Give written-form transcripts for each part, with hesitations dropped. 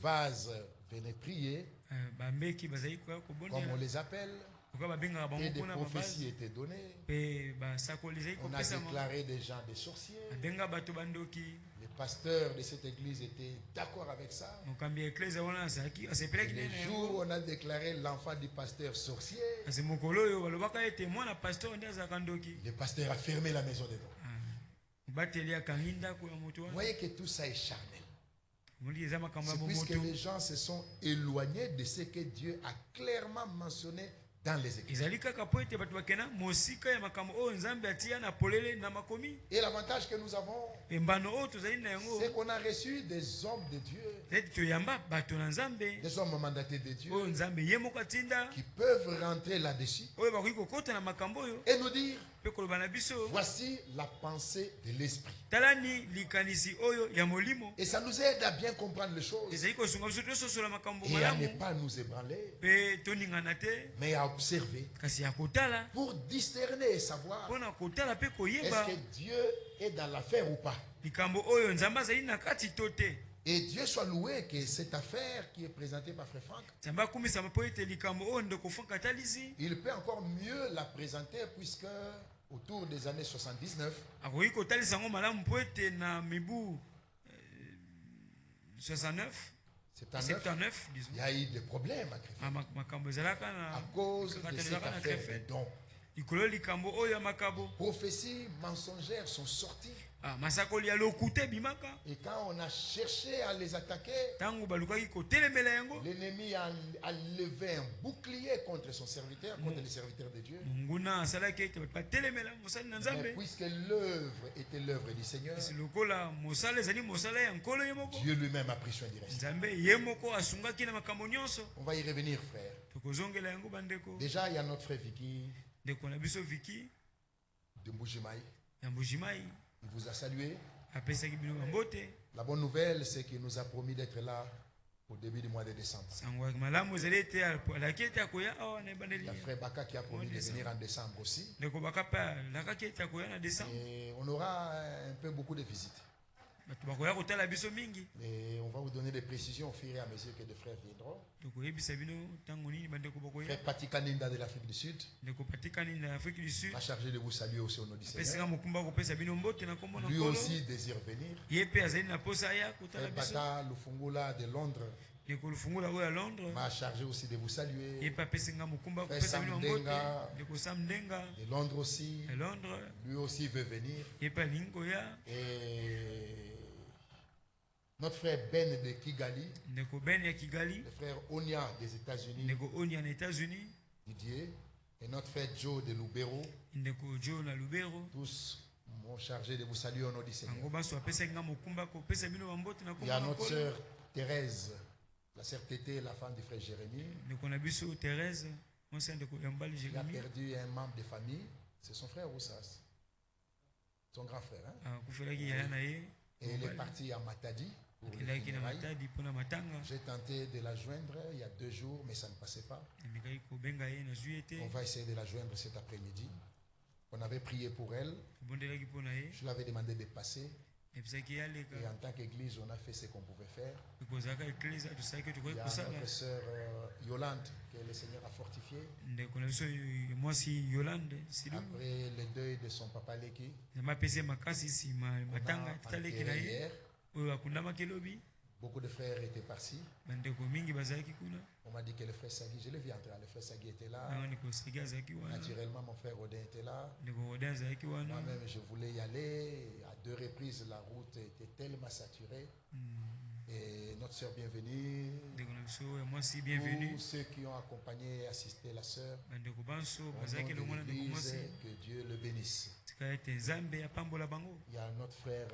vases venaient prier, comme on les appelle, et des prophéties étaient données. On a déclaré des gens des sorciers. Les pasteurs de cette église étaient d'accord avec ça. Et le jour où on a déclaré l'enfant du pasteur sorcier, le pasteur a fermé la maison des dons. Vous voyez que tout ça est charnel. C'est puisque les gens se sont éloignés de ce que Dieu a clairement mentionné dans les églises. Et l'avantage que nous avons, c'est qu'on a reçu des hommes de Dieu, des hommes mandatés de Dieu, qui peuvent rentrer là-dessus et nous dire: voici la pensée de l'esprit. Et ça nous aide à bien comprendre les choses et à ne pas nous ébranler, mais à observer pour discerner et savoir est-ce que Dieu est dans l'affaire ou pas. Et Dieu soit loué que cette affaire qui est présentée par Frère Franck, il peut encore mieux la présenter, puisque autour des années 79, 79, il y a eu des problèmes à cause de cette affaire de dons. Prophéties mensongères sont sorties. Et quand on a cherché à les attaquer, l'ennemi a levé un bouclier contre son serviteur, contre les serviteurs de Dieu. Mais puisque l'œuvre était l'œuvre du Seigneur, Dieu lui-même a pris soin du reste. On va y revenir, frère. Déjà, il y a notre frère Vicky de Mbujimaï. Il vous a salué. La bonne nouvelle, c'est qu'il nous a promis d'être là au début du mois de décembre. Il y a frère Baka qui a promis de venir en décembre aussi. Et on aura un peu beaucoup de visites. Et on va vous donner des précisions au fur et à mesure que des frères viendront. Frère Patikaninda de l'Afrique du Sud a chargé de vous saluer aussi au nom du Seigneur. Lui aussi désire venir. Frère Bata Lufungula de Londres m'a chargé aussi de vous saluer. Frère Samdenga de Londres aussi, lui aussi veut venir. Et notre frère Ben de Kigali, le frère Onia des États-Unis, Didier, et notre frère Joe de Lubero, tous m'ont chargé de vous saluer au nom du Seigneur. Il y a notre sœur Thérèse, la sœur Tété, la femme du frère Jérémie. Il a perdu un membre de famille, c'est son frère Roussas, son grand frère. Hein? Et il est parti à Matadi. J'ai tenté de la joindre il y a 2 jours, mais ça ne passait pas. On va essayer de la joindre cet après-midi. On avait prié pour elle. Je lui avais demandé de passer. Et en tant qu'église, on a fait ce qu'on pouvait faire. Il y a notre sœur Yolande que le Seigneur a fortifiée. Après le deuil de son papa Leki, on a enterré hier. Beaucoup de frères étaient partis. On m'a dit que le frère Sagui, je l'ai vu entrer, le frère Sagui était là. Naturellement, mon frère Odin était là. Moi-même, je voulais y aller. À 2 reprises, la route était tellement saturée. Et notre sœur bienvenue, tous ceux qui ont accompagné et assisté la sœur, au nom de l'Église, que Dieu le bénisse. Il y a notre frère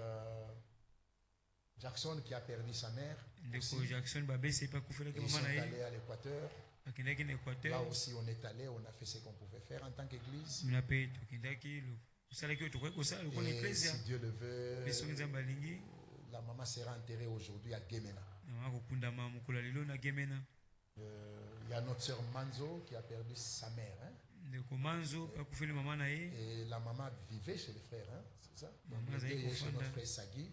Jackson qui a perdu sa mère. Aussi. Ils sont allés à l'Équateur. Là aussi, on est allé, on a fait ce qu'on pouvait faire en tant qu'Église. Et si Dieu le veut, la maman sera enterrée aujourd'hui à Gemena. Il y a notre sœur Manzo qui a perdu sa mère. Hein? Et la maman vivait chez les frères, hein? C'est ça? Donc, chez notre frère Sagui.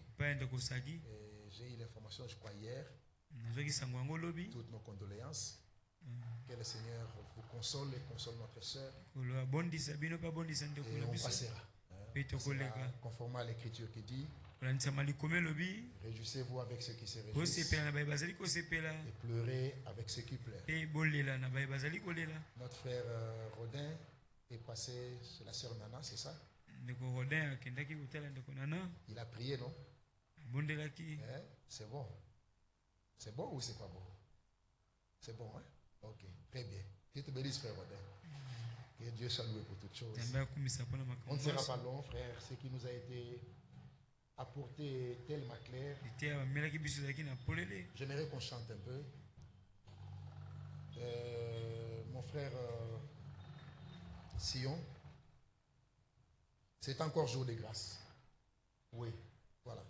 J'ai eu l'information, je crois, hier. toutes nos condoléances. Que le Seigneur vous console et console notre sœur. Et on passera. Conformément à l'écriture qui dit: réjouissez-vous avec ceux qui se réjouissent et pleurez avec ceux qui pleurent. Notre frère Rodin est passé chez la sœur Nana, c'est ça? Il a prié, non? C'est bon. C'est bon ou c'est pas bon? C'est bon, hein? Ok, très bien. Que te bénisse, frère Rodin. Que Dieu soit loué pour toutes choses. On ne sera pas long, frère. Ce qui nous a été apporté tellement clair. J'aimerais qu'on chante un peu. Mon frère Sion, c'est encore jour de grâce. Oui, voilà.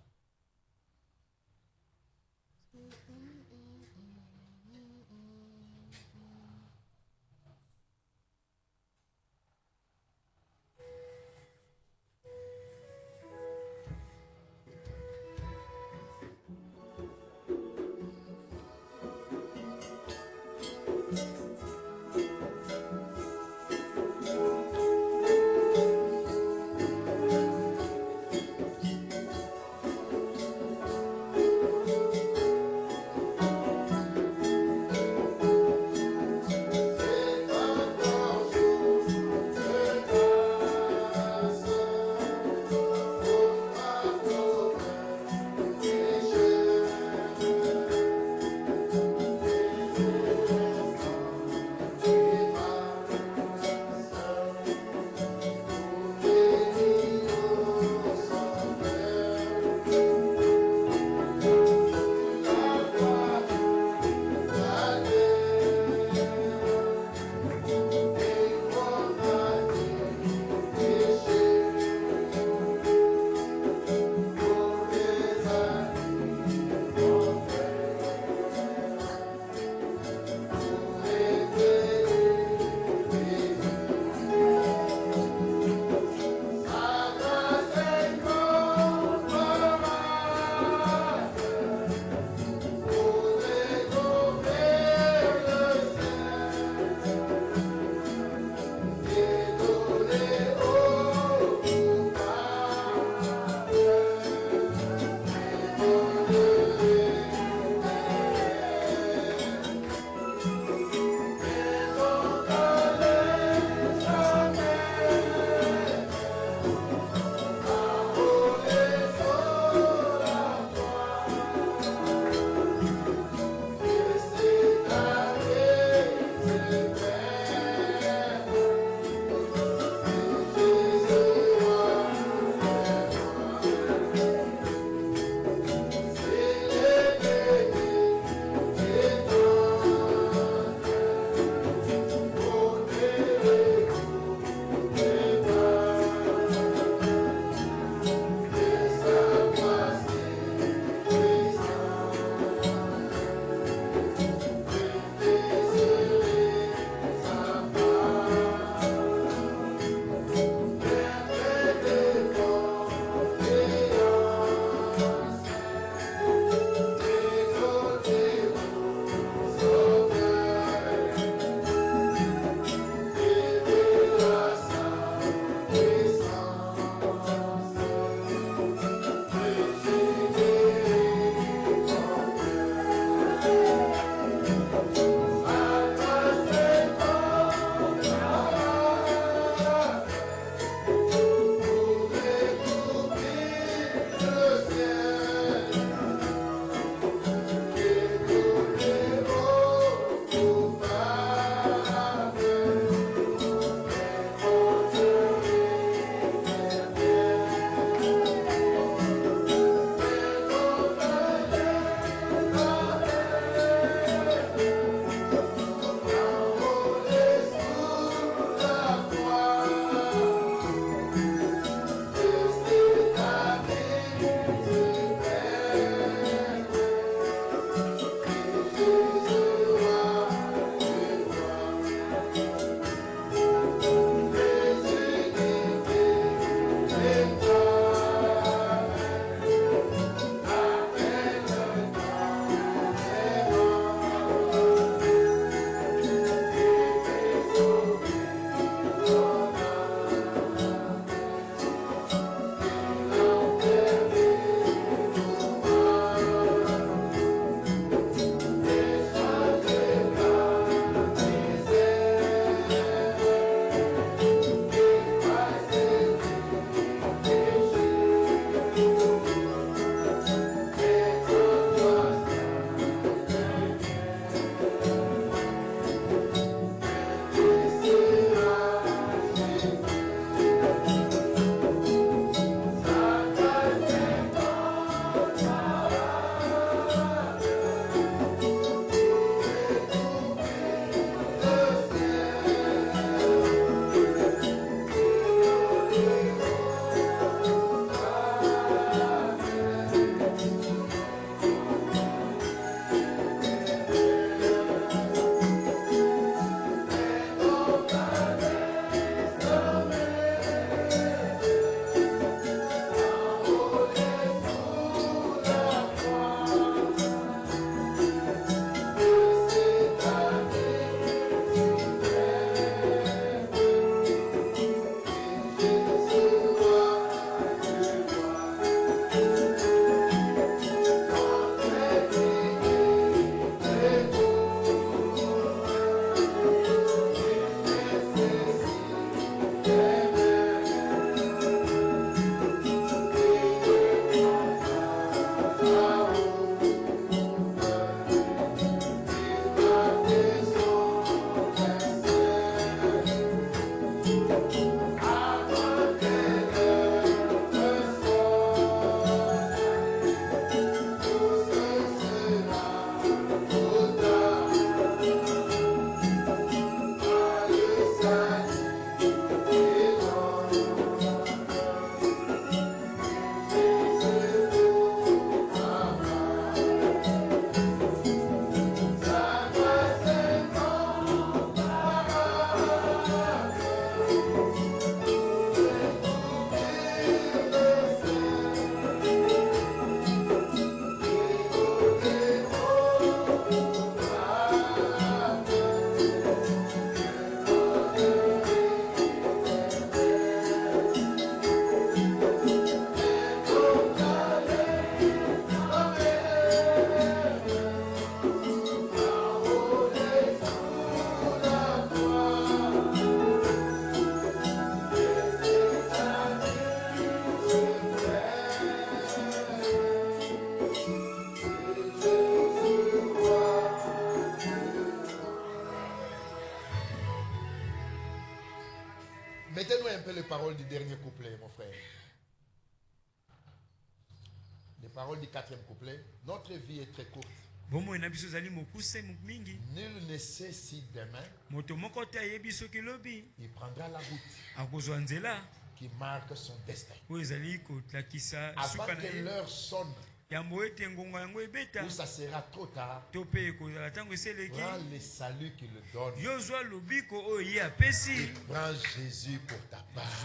Mettez-nous un peu les paroles du dernier couplet, mon frère. Les paroles du 4e couplet. Notre vie est très courte. Nul ne sait si demain il prendra la route qui marque son destin. Avant que l'heure sonne, où ça sera trop tard, prends les saluts qu'il donne et prends Jésus pour ta part.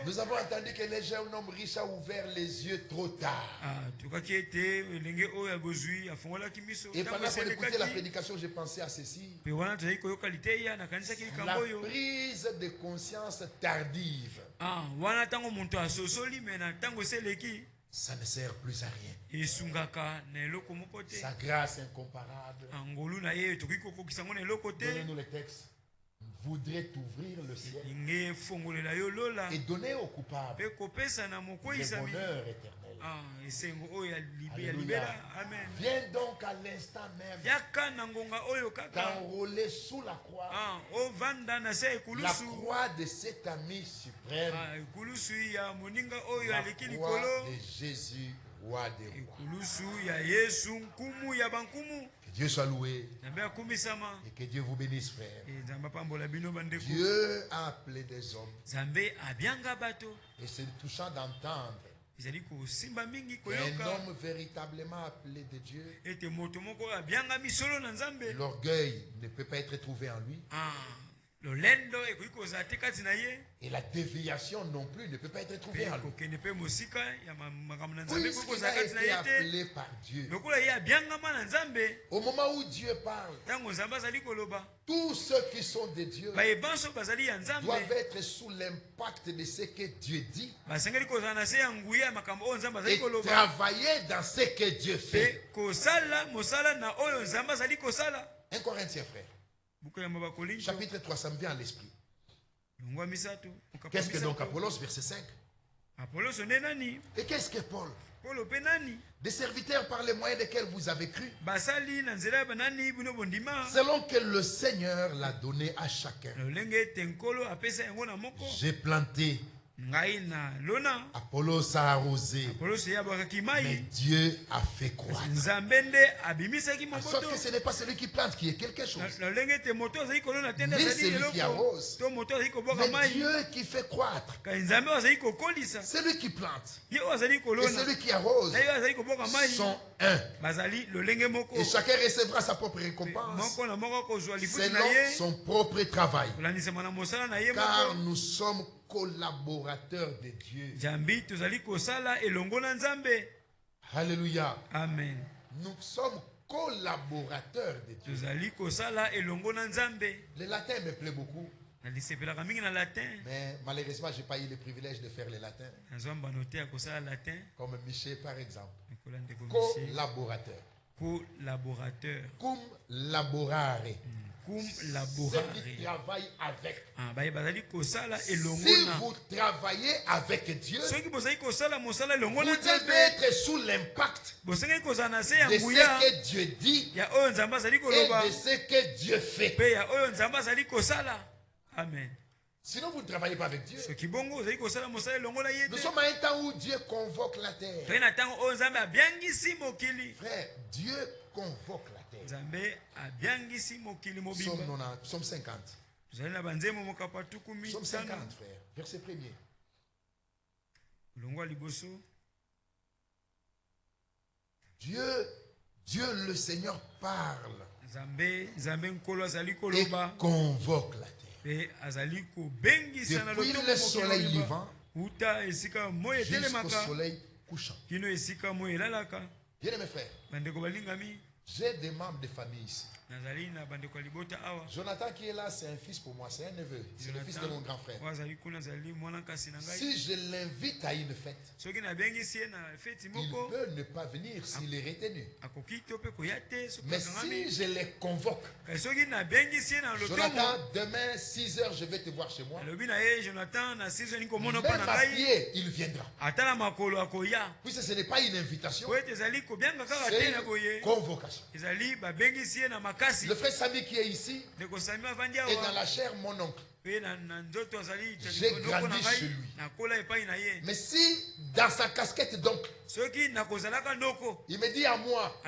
Nous avons entendu que les jeunes hommes riches ont ouvert les yeux trop tard. Et pendant qu'on écoutait la prédication, j'ai pensé à ceci. La prise de conscience tardive, ça ne sert plus à rien. Sa grâce incomparable. Donnez-nous les textes. Voudrait ouvrir le ciel et donner aux coupables le bonheur éternel. Alléluia. Viens donc à l'instant même t'enrôler sous la croix de cet ami suprême, la croix de Jésus, roi des rois. Que Dieu soit loué et que Dieu vous bénisse, frère. Dieu a appelé des hommes et c'est touchant d'entendre un homme véritablement appelé de Dieu. L'orgueil ne peut pas être trouvé en lui. Et la déviation non plus ne peut pas être trouvée en lui. Puisqu'il a été appelé par Dieu, au moment où Dieu parle, tous ceux qui sont de Dieu doivent être sous l'impact de ce que Dieu dit et travailler dans ce que Dieu fait. 1 Corinthiens, frère. Chapitre 3, ça me vient à l'esprit. Qu'est-ce que donc Apollos, verset 5? Et qu'est-ce que Paul? Des serviteurs par les moyens desquels vous avez cru, selon que le Seigneur l'a donné à chacun. J'ai planté, Apollos a arrosé, mais Dieu a fait croître. Sauf que ce n'est pas celui qui plante qui est quelque chose, ni celui qui arrose, mais Dieu qui fait croître. Celui qui plante et celui qui arrose sont un, et chacun recevra sa propre récompense selon son propre travail, car nous sommes collaborateurs de Dieu. Alléluia. Amen. Nous sommes collaborateurs de Dieu. Le latin me plaît beaucoup, mais malheureusement je n'ai pas eu le privilège de faire le latin comme Michel par exemple. Collaborateur. Cum laborare. Ceux qui travaillent avec. Si vous travaillez avec Dieu, vous devez être sous l'impact de ce que Dieu dit et de ce que Dieu fait. Amen. Sinon, vous ne travaillez pas avec Dieu. Nous sommes à un temps où Dieu convoque la terre. Frère, Dieu convoque la terre. Psaume 50. Psaume 50, frère. Verset 1er. Dieu le Seigneur parle et convoque la terre. Depuis le soleil levant jusqu'au soleil couchant. Bien mes frères, j'ai des membres de famille ici. Jonathan qui est là, c'est un fils pour moi, c'est un neveu, c'est le fils de mon grand frère. Si je l'invite à une fête, il peut ne pas venir s'il est retenu. Mais si je les convoque, Jonathan, demain 6h je vais te voir chez moi, même à pied il viendra. Puisque ce n'est pas une invitation, c'est une convocation. convocation. Le frère Samy qui est ici est dans la chair mon oncle. J'ai grandi chez lui. Mais si dans sa casquette d'oncle, il me dit à moi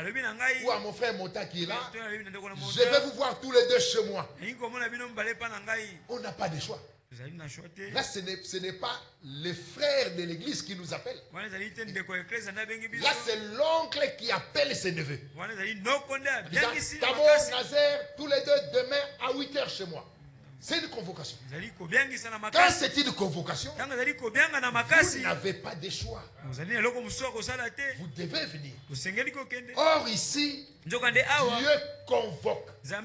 ou à mon frère Mota qui est là, je vais vous voir tous les deux chez moi. On n'a pas de choix. Là, ce n'est pas les frères de l'église qui nous appellent. Là, c'est l'oncle qui appelle ses neveux. D'abord, Nazaire, tous les deux demain à 8h chez moi. C'est une convocation. Quand c'est une convocation, vous n'avez pas de choix. Vous devez venir. Or ici, Dieu convoque. Ce n'est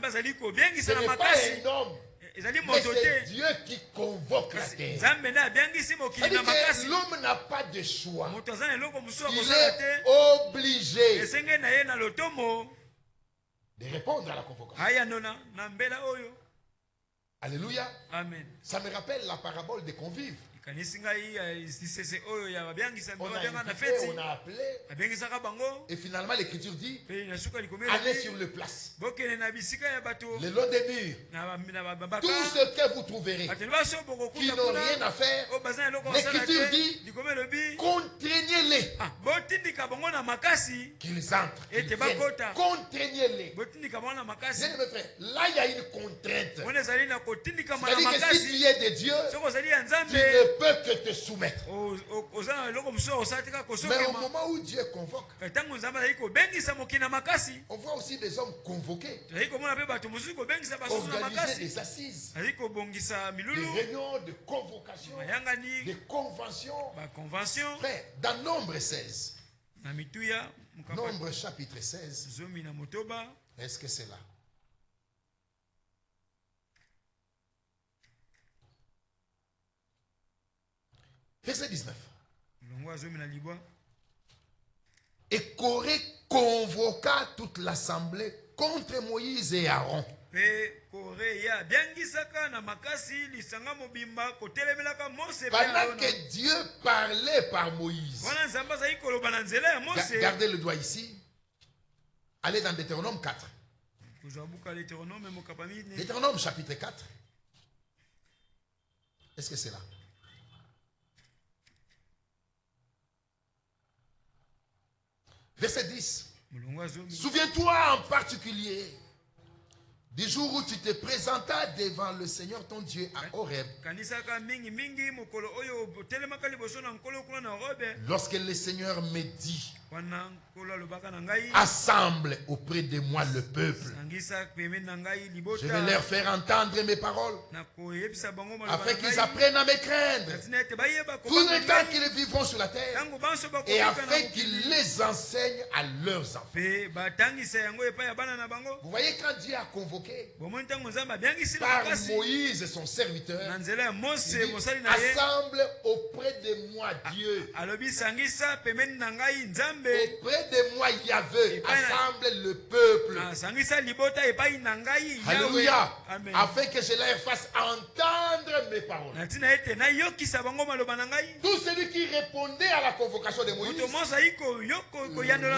pas un homme, mais c'est Dieu qui convoque la terre. C'est-à-dire que l'homme n'a pas de choix. Il est obligé de répondre à la convocation. Alléluia. Amen. Ça me rappelle la parabole des convives. On a invité, on a appelé. Et finalement l'écriture dit, allez sur le place, le long des murs, tout ce que vous trouverez qui n'ont rien à faire, l'écriture dit, contraignez-les qu'ils entrent, qu'ils viennent. Contraignez-les. Là il y a une contrainte. C'est-à-dire que si tu es de Dieu, tu ne peux que te soumettre. Mais au moment où Dieu convoque, on voit aussi des hommes convoqués, organiser des assises, des réunions de convocation, des conventions. Frère, dans Nombre 16, Nombre chapitre 16, est-ce que c'est là? Verset 19. Et Corée convoqua toute l'assemblée contre Moïse et Aaron. Pendant que Dieu parlait par Moïse. Gardez le doigt ici. Allez dans Deutéronome 4. Deutéronome chapitre 4. Est-ce que c'est là? Verset 10. Souviens-toi en particulier du jour où tu te présentas devant le Seigneur ton Dieu à Horeb. Lorsque le Seigneur me dit, assemble auprès de moi le peuple. Je vais leur faire entendre mes paroles, afin qu'ils apprennent à me craindre tout le temps qu'ils vivront sur la terre, et afin qu'ils les enseignent à leurs enfants. Vous voyez, quand Dieu a convoqué par Moïse son serviteur, il dit, assemble auprès de moi Dieu, auprès de moi Yahvé, assemble le peuple. Alléluia. Afin que je leur fasse entendre mes paroles. Tout celui qui répondait à la convocation de Moïse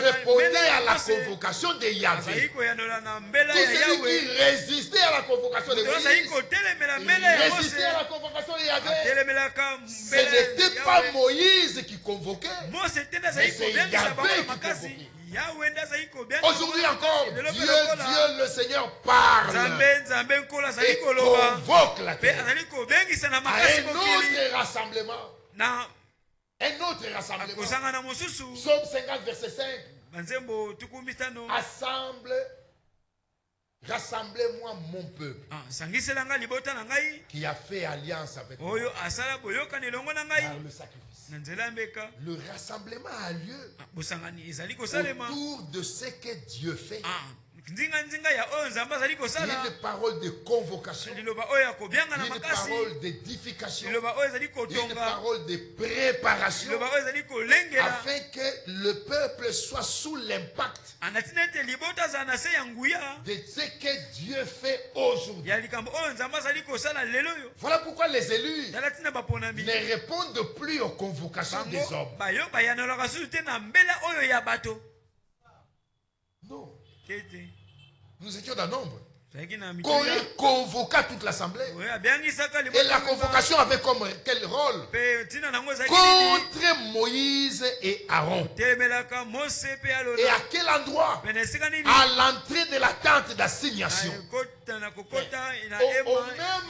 répondait à la convocation de Yahvé. Tout celui qui résistait à la convocation de Moïse résistait à la convocation de Yahvé. Ce n'était pas Moïse qui convoquait, mais c'est Yahvé qui convoquait. Aujourd'hui encore, Dieu le Seigneur parle et convoque la terre à un autre rassemblement. Un autre rassemblement. Psaume 50 verset 5. Rassemblez-moi mon peuple qui a fait alliance avec moi par le sacrifice. Le rassemblement a lieu autour de ce que Dieu fait. Il y a une parole de convocation, il y a une parole d'édification, il y a une parole de préparation, afin que le peuple soit sous l'impact de ce que Dieu fait aujourd'hui. Voilà pourquoi les élus ne répondent plus aux convocations des hommes. Non. Nous étions dans nombre. Corée convoqua toute l'assemblée. Et la convocation avait comme quel rôle? Contre Moïse et Aaron. Et à quel endroit? À l'entrée de la tente d'assignation. Au même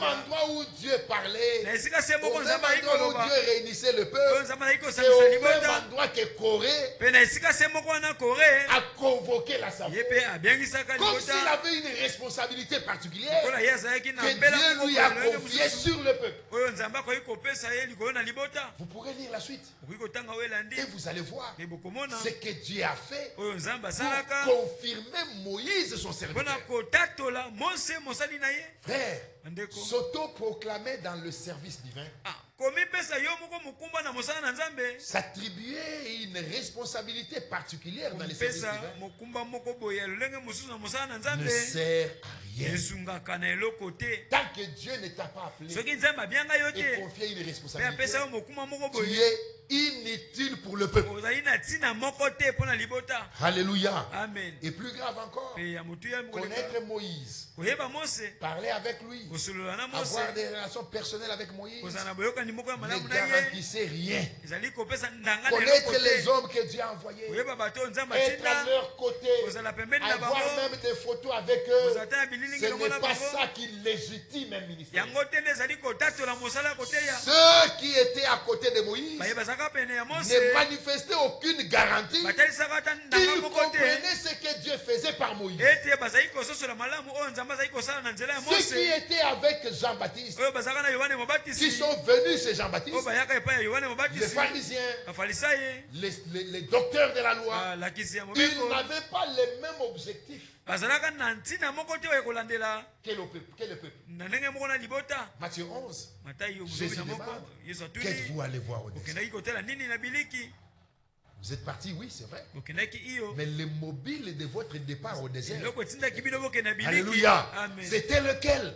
endroit où Dieu parlait, au même endroit où Dieu réunissait le peuple, c'est au même endroit que Corée a convoqué l'assemblée. Comme s'il avait une responsabilité particulière que Dieu lui a confiée sur le peuple. Vous pourrez lire la suite et vous allez voir ce que Dieu a fait pour confirmer Moïse son serviteur. Frère, s'auto-proclamer dans le service divin, s'attribuer une responsabilité particulière dans le service divin ne sert à rien. Tant que Dieu ne t'a pas appelé et confié une responsabilité, tu es inutile pour le peuple. Alléluia. Amen. Et plus grave encore, connaître Moïse, parler avec lui, avoir des relations personnelles avec Moïse ne garantissait rien. Connaître les hommes que Dieu a envoyés, être à leur côté, avoir même des photos avec eux, ce n'est pas ça qui légitime un ministère. Ceux qui étaient à côté de Moïse ne manifestaient aucune garantie qu'ils comprenaient ce que Dieu faisait par Moïse. Ceux qui étaient avec Jean-Baptiste, qui sont venus chez Jean-Baptiste, les pharisiens, les docteurs de la loi, ils n'avaient pas les mêmes objectifs que le peuple. Matthieu 11, Jésus demande, qu'êtes-vous allé voir au désert? Vous êtes partis, oui, c'est vrai. Mais le mobile de votre départ au désert, alléluia, c'était lequel?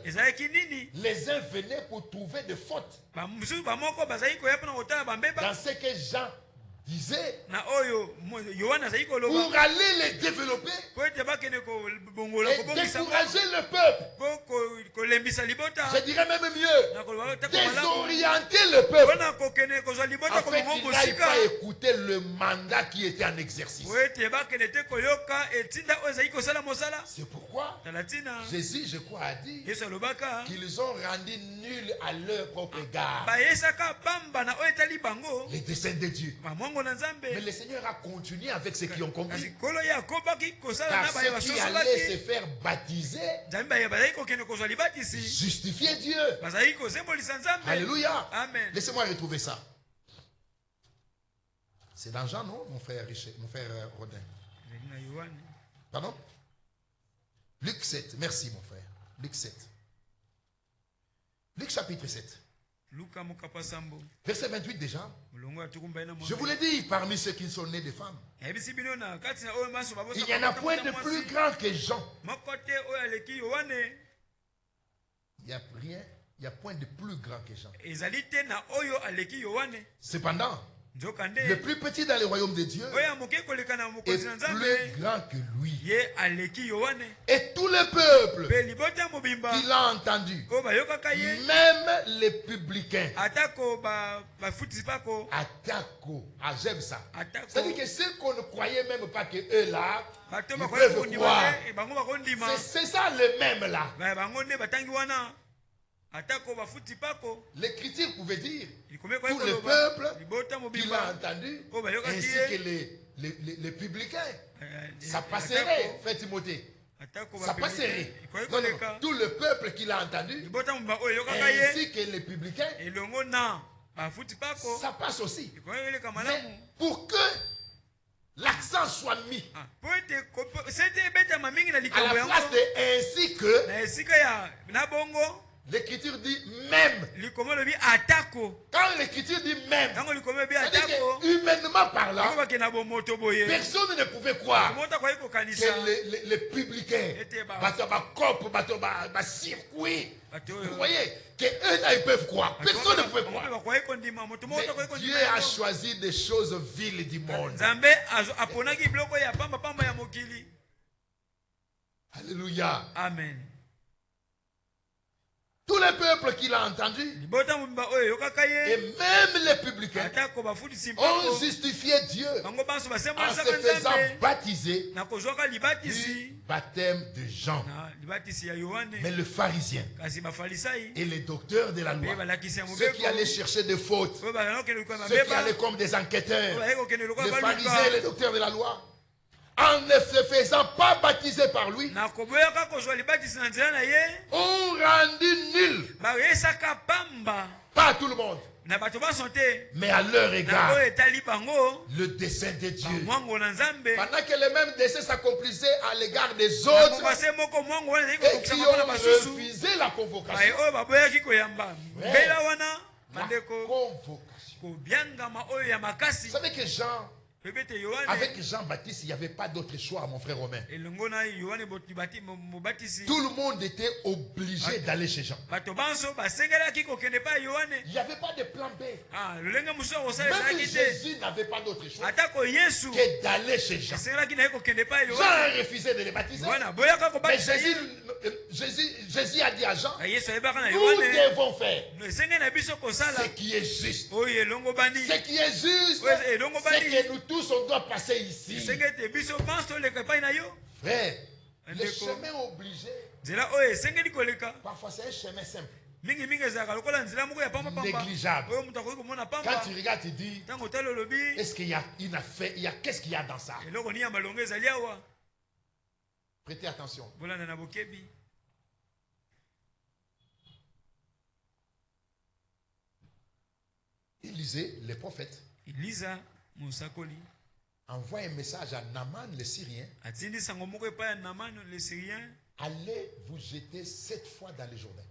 Les uns venaient pour trouver des fautes dans ce que Jean disait, pour aller les développer et décourager le peuple. Je dirais même mieux, désorienter le peuple afin qu'il n'aille pas écouter le mandat qui était en exercice. C'est pourquoi Jésus, je crois, a dit qu'ils ont rendu nul à leur propre égard les desseins de Dieu. Mais le Seigneur a continué avec ceux qui ont compris. Car ceux qui allaient se faire baptiser justifier Dieu. Alléluia. Laissez-moi retrouver ça. C'est dans Jean, non, mon frère Rodin? Pardon? Luc 7. Merci, mon frère. Luc 7. Luc chapitre 7. Verset 28 déjà. Je vous l'ai dit, parmi ceux qui sont nés de femmes, il n'y en a point de plus grand que Jean. Il n'y a rien, il n'y a point de plus grand que Jean. Cependant, le plus petit dans le royaume de Dieu est plus grand que lui. Et tout le peuple qui l'a entendu, même les publicains, j'aime ça. C'est-à-dire que ceux qu'on ne croyait même pas que eux là, ils peuvent croire. C'est ça le même là. L'écriture pouvait dire tout le peuple qui l'a entendu, ainsi que les publicains. Ça passerait, frère Timothée. Ça passerait. Non, tout le peuple qui l'a entendu, ainsi que les publicains, ça passe aussi. Mais pour que l'accent soit mis à la place de ainsi que, l'écriture dit même. Quand l'écriture dit même, c'est-à-dire que humainement parlant, personne ne pouvait croire que les publicains, circuit, vous voyez, qu'eux là ils peuvent croire. Personne ne pouvait croire. Mais Dieu a choisi des choses viles du monde Alléluia. Amen. Tous les peuples qu'il a entendus, et même les publicains, ont justifié Dieu en se faisant baptiser du baptême de Jean. Mais le pharisien et les docteurs de la loi, ceux qui allaient chercher des fautes, ceux qui allaient comme des enquêteurs, les pharisiens et les docteurs de la loi, en ne se faisant pas baptiser par lui, ont rendu nul, pas tout le monde, mais à leur égard, le dessein de Dieu. Pendant que le même dessein s'accomplissait à l'égard des autres et qui ont refusé la convocation. Vous savez que avec Jean-Baptiste, il n'y avait pas d'autre choix, mon frère Romain. Tout le monde était obligé d'aller chez Jean. Il n'y avait pas de plan B. Même Jésus n'avait pas d'autre choix que d'aller chez Jean. Jean a refusé de les baptiser. Mais Jésus a dit à Jean, nous devons faire ce qui est juste. Ce qui est juste, c'est que nous tous on doit passer ici. Frère, le chemin obligé, parfois c'est un chemin simple, négligeable. Quand tu regardes, tu dis, est-ce qu'il y a une affaire, qu'est-ce qu'il y a dans ça? Prêtez attention. Il lisait les prophètes. Envoie un message à Naaman le Syrien. Allez vous jeter 7 fois dans le Jourdain.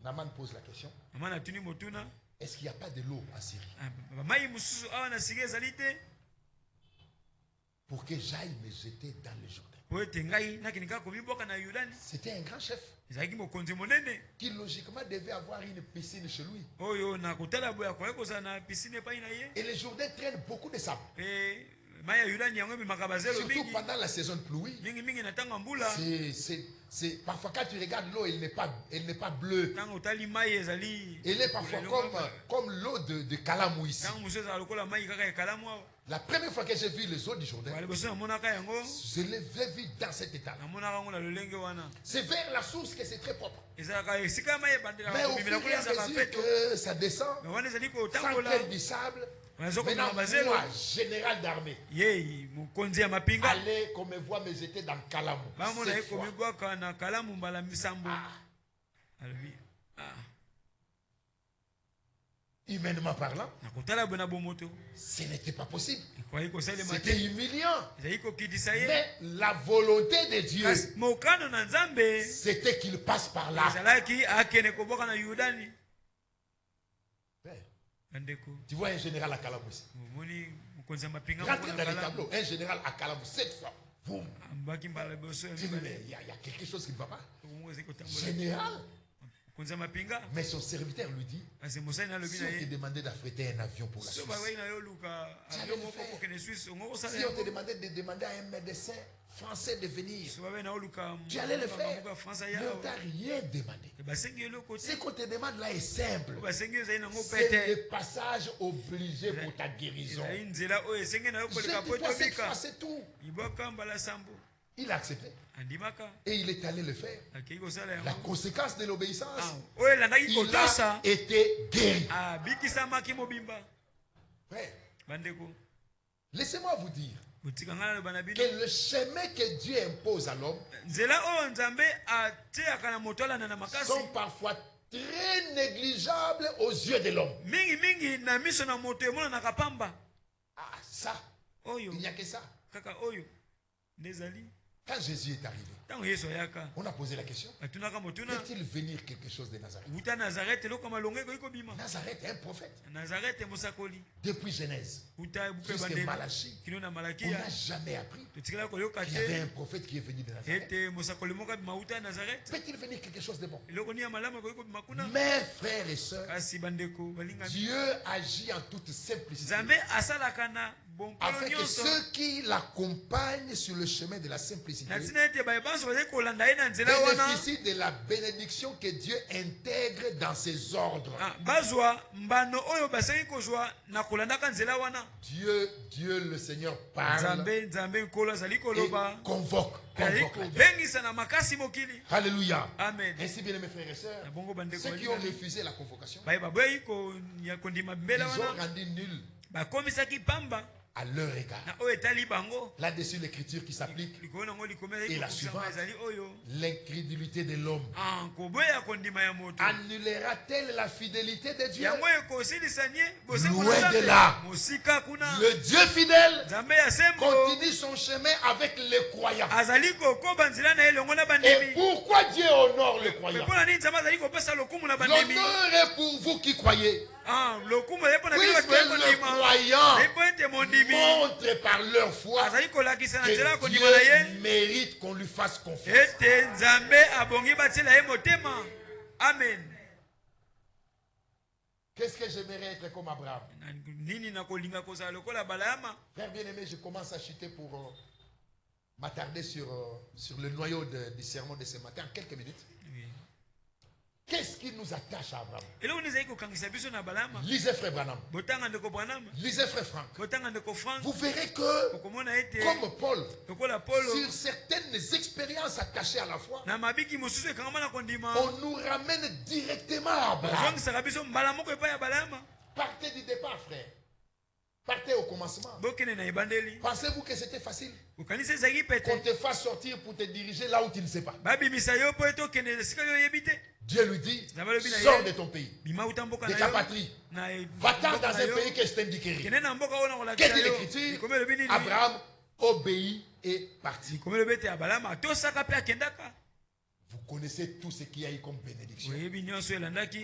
Naaman pose la question. Est-ce qu'il n'y a pas de l'eau en Syrie? Pour que j'aille me jeter dans le Jourdain. C'était un grand chef qui logiquement devait avoir une piscine chez lui. Et le Jourdain traîne beaucoup de sable. Surtout pendant la saison de pluie. Parfois quand tu regardes l'eau, elle n'est pas bleue. Elle est parfois comme l'eau de Kalamou ici. La première fois que j'ai vu les eaux du Jourdain, je les ai vues dans cet état. C'est vers la source que c'est très propre. Mais au fur et à mesure que ça descend, sans qu'elle du sable, maintenant, moi, général d'armée, allez qu'on me voit me jeter dans Kalamou. Humainement parlant, ce n'était pas possible. C'était humiliant. Mais la volonté de Dieu, c'était qu'il passe par là. Tu vois un général à Kalamou ici. Rentrez dans les tableaux. Un général à Kalamou 7 fois. Boum. Tu dis, mais il y a quelque chose qui ne va pas. Général. Mais son serviteur lui dit, si on te demandait d'affréter un avion pour la Suisse, si on te demandait de demander à un médecin français de venir, tu allais le faire. Mais on ne t'a rien demandé. Ce qu'on te demande là est simple. C'est le passage obligé pour ta guérison. Jette-toi cette fois, c'est tout. Il a accepté. Et il est allé le faire. La conséquence de l'obéissance, il a été guéri. Frère, laissez-moi vous dire que le chemin que Dieu impose à l'homme sont parfois très négligeables aux yeux de l'homme. Ah, ça, il n'y a que ça. Quand Jésus est arrivé, on a posé la question, peut-il venir quelque chose de Nazareth? Nazareth est un prophète. Depuis Genèse jusqu'à Malachie, on n'a jamais appris qu'il y avait un prophète qui est venu de Nazareth. Peut-il venir quelque chose de bon? Mes frères et sœurs, Dieu agit en toute simplicité. afin que ceux qui l'accompagnent sur le chemin de la simplicité bénéficient de la bénédiction que Dieu intègre dans ses ordres. Dieu le Seigneur parle et convoque. Alléluia. Amen. Ainsi, bien mes frères et sœurs, ceux qui ont refusé la convocation, ils ont rendu nul à leur égard. Là-dessus, l'écriture qui s'applique est la suivante. L'incrédulité de l'homme annulera-t-elle la fidélité de Dieu? Loin de là. Le Dieu fidèle continue son chemin avec les croyants. Et pourquoi Dieu honore les croyants? L'honneur est pour vous qui croyez. Puisque les croyants montrent par leur foi que Dieu mérite qu'on lui fasse confiance. Amen. Qu'est-ce que j'aimerais être comme Abraham? Frère bien-aimé, je commence à chuter pour m'attarder sur le noyau du sermon de ce matin en quelques minutes. Qu'est-ce qui nous attache à Abraham? Lisez frère Branham. Lisez frère Franck. Vous verrez que, comme Paul, sur certaines expériences attachées à la foi, on nous ramène directement à Abraham. Partez du départ, frère. Partez au commencement. Pensez-vous que c'était facile qu'on te fasse sortir pour te diriger là où tu ne sais pas? Dieu lui dit, sors de ton pays, de ta patrie, va-t'en dans un pays que je t'indiquerai. Qu'est-ce que l'écriture? Abraham obéit et partit. Vous connaissez tout ce qu'il y a eu comme bénédiction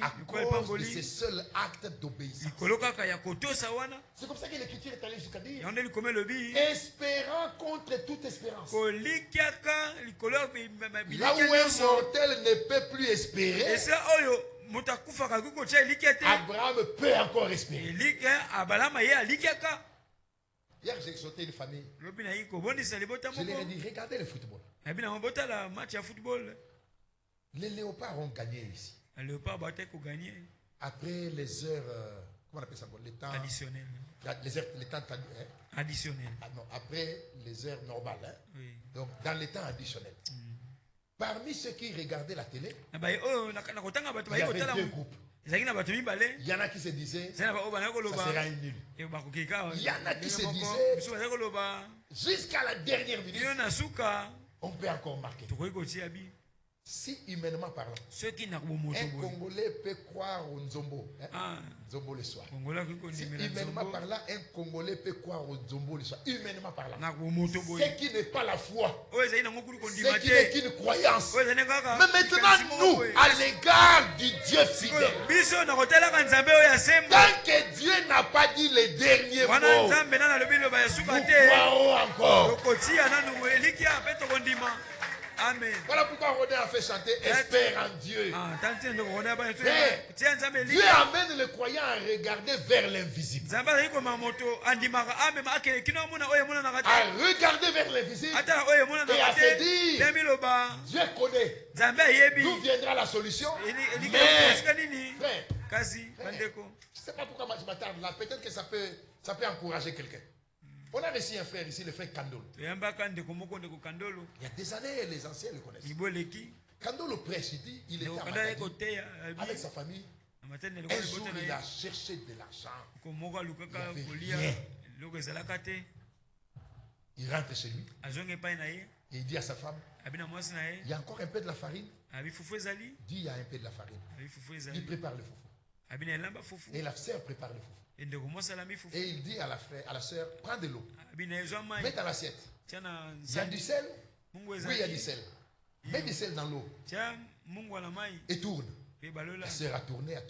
à cause de ce seul acte d'obéissance. C'est comme ça que l'écriture est allée jusqu'à dire, espérant contre toute espérance. Là où un mortel ne peut plus espérer, Abraham peut encore espérer. Hier, j'ai exhorté une famille. Je leur ai dit, regardez le football. Les léopards ont gagné ici. Après les heures, comment on appelle ça? Les temps additionnels. Les temps additionnels. Ah non, après les heures normales. Hein? Oui. Donc, dans les temps additionnels. Parmi ceux qui regardaient la télé, il y avait deux groupes. Il y en a qui se disaient, ça sera un nul. Il y en a qui se disaient, jusqu'à la dernière minute, on peut encore marquer. Si humainement parlant, un Congolais peut croire au Nzombo, hein? Nzombo le soir. Si humainement parlant, un Congolais peut croire au Nzombo le soir. Humainement parlant. Ce qui n'est pas la foi, ce qui n'est qu'une croyance. Mais maintenant, nous, à l'égard du Dieu fidèle, tant que Dieu n'a pas dit les derniers mots, nous croirons encore. Amen. Voilà pourquoi Rodin a fait chanter espère en Dieu. Dieu amène le croyant à regarder vers l'invisible. À regarder vers l'invisible et à se dire, Dieu connaît d'où viendra la solution. Mais, frère, je ne sais pas pourquoi je m'attarde là. Peut-être que ça peut encourager quelqu'un. On a reçu un frère ici, le frère Kandolo. Il y a des années, les anciens le connaissent. Kandolo prêche, il dit, il était à Matadi, avec sa famille. Un jour, il a cherché de l'argent. Il n'avait rien. Il rentre chez lui. Et il dit à sa femme, il y a encore un peu de la farine. Il dit, il y a un peu de la farine. Il prépare le foufou. Et la sœur prépare le foufou. Et il dit à la sœur, prends de l'eau, mets dans l'assiette. Il y a du sel. Oui, il y a du sel. Mets du sel dans l'eau et tourne. La sœur a tourné. Dit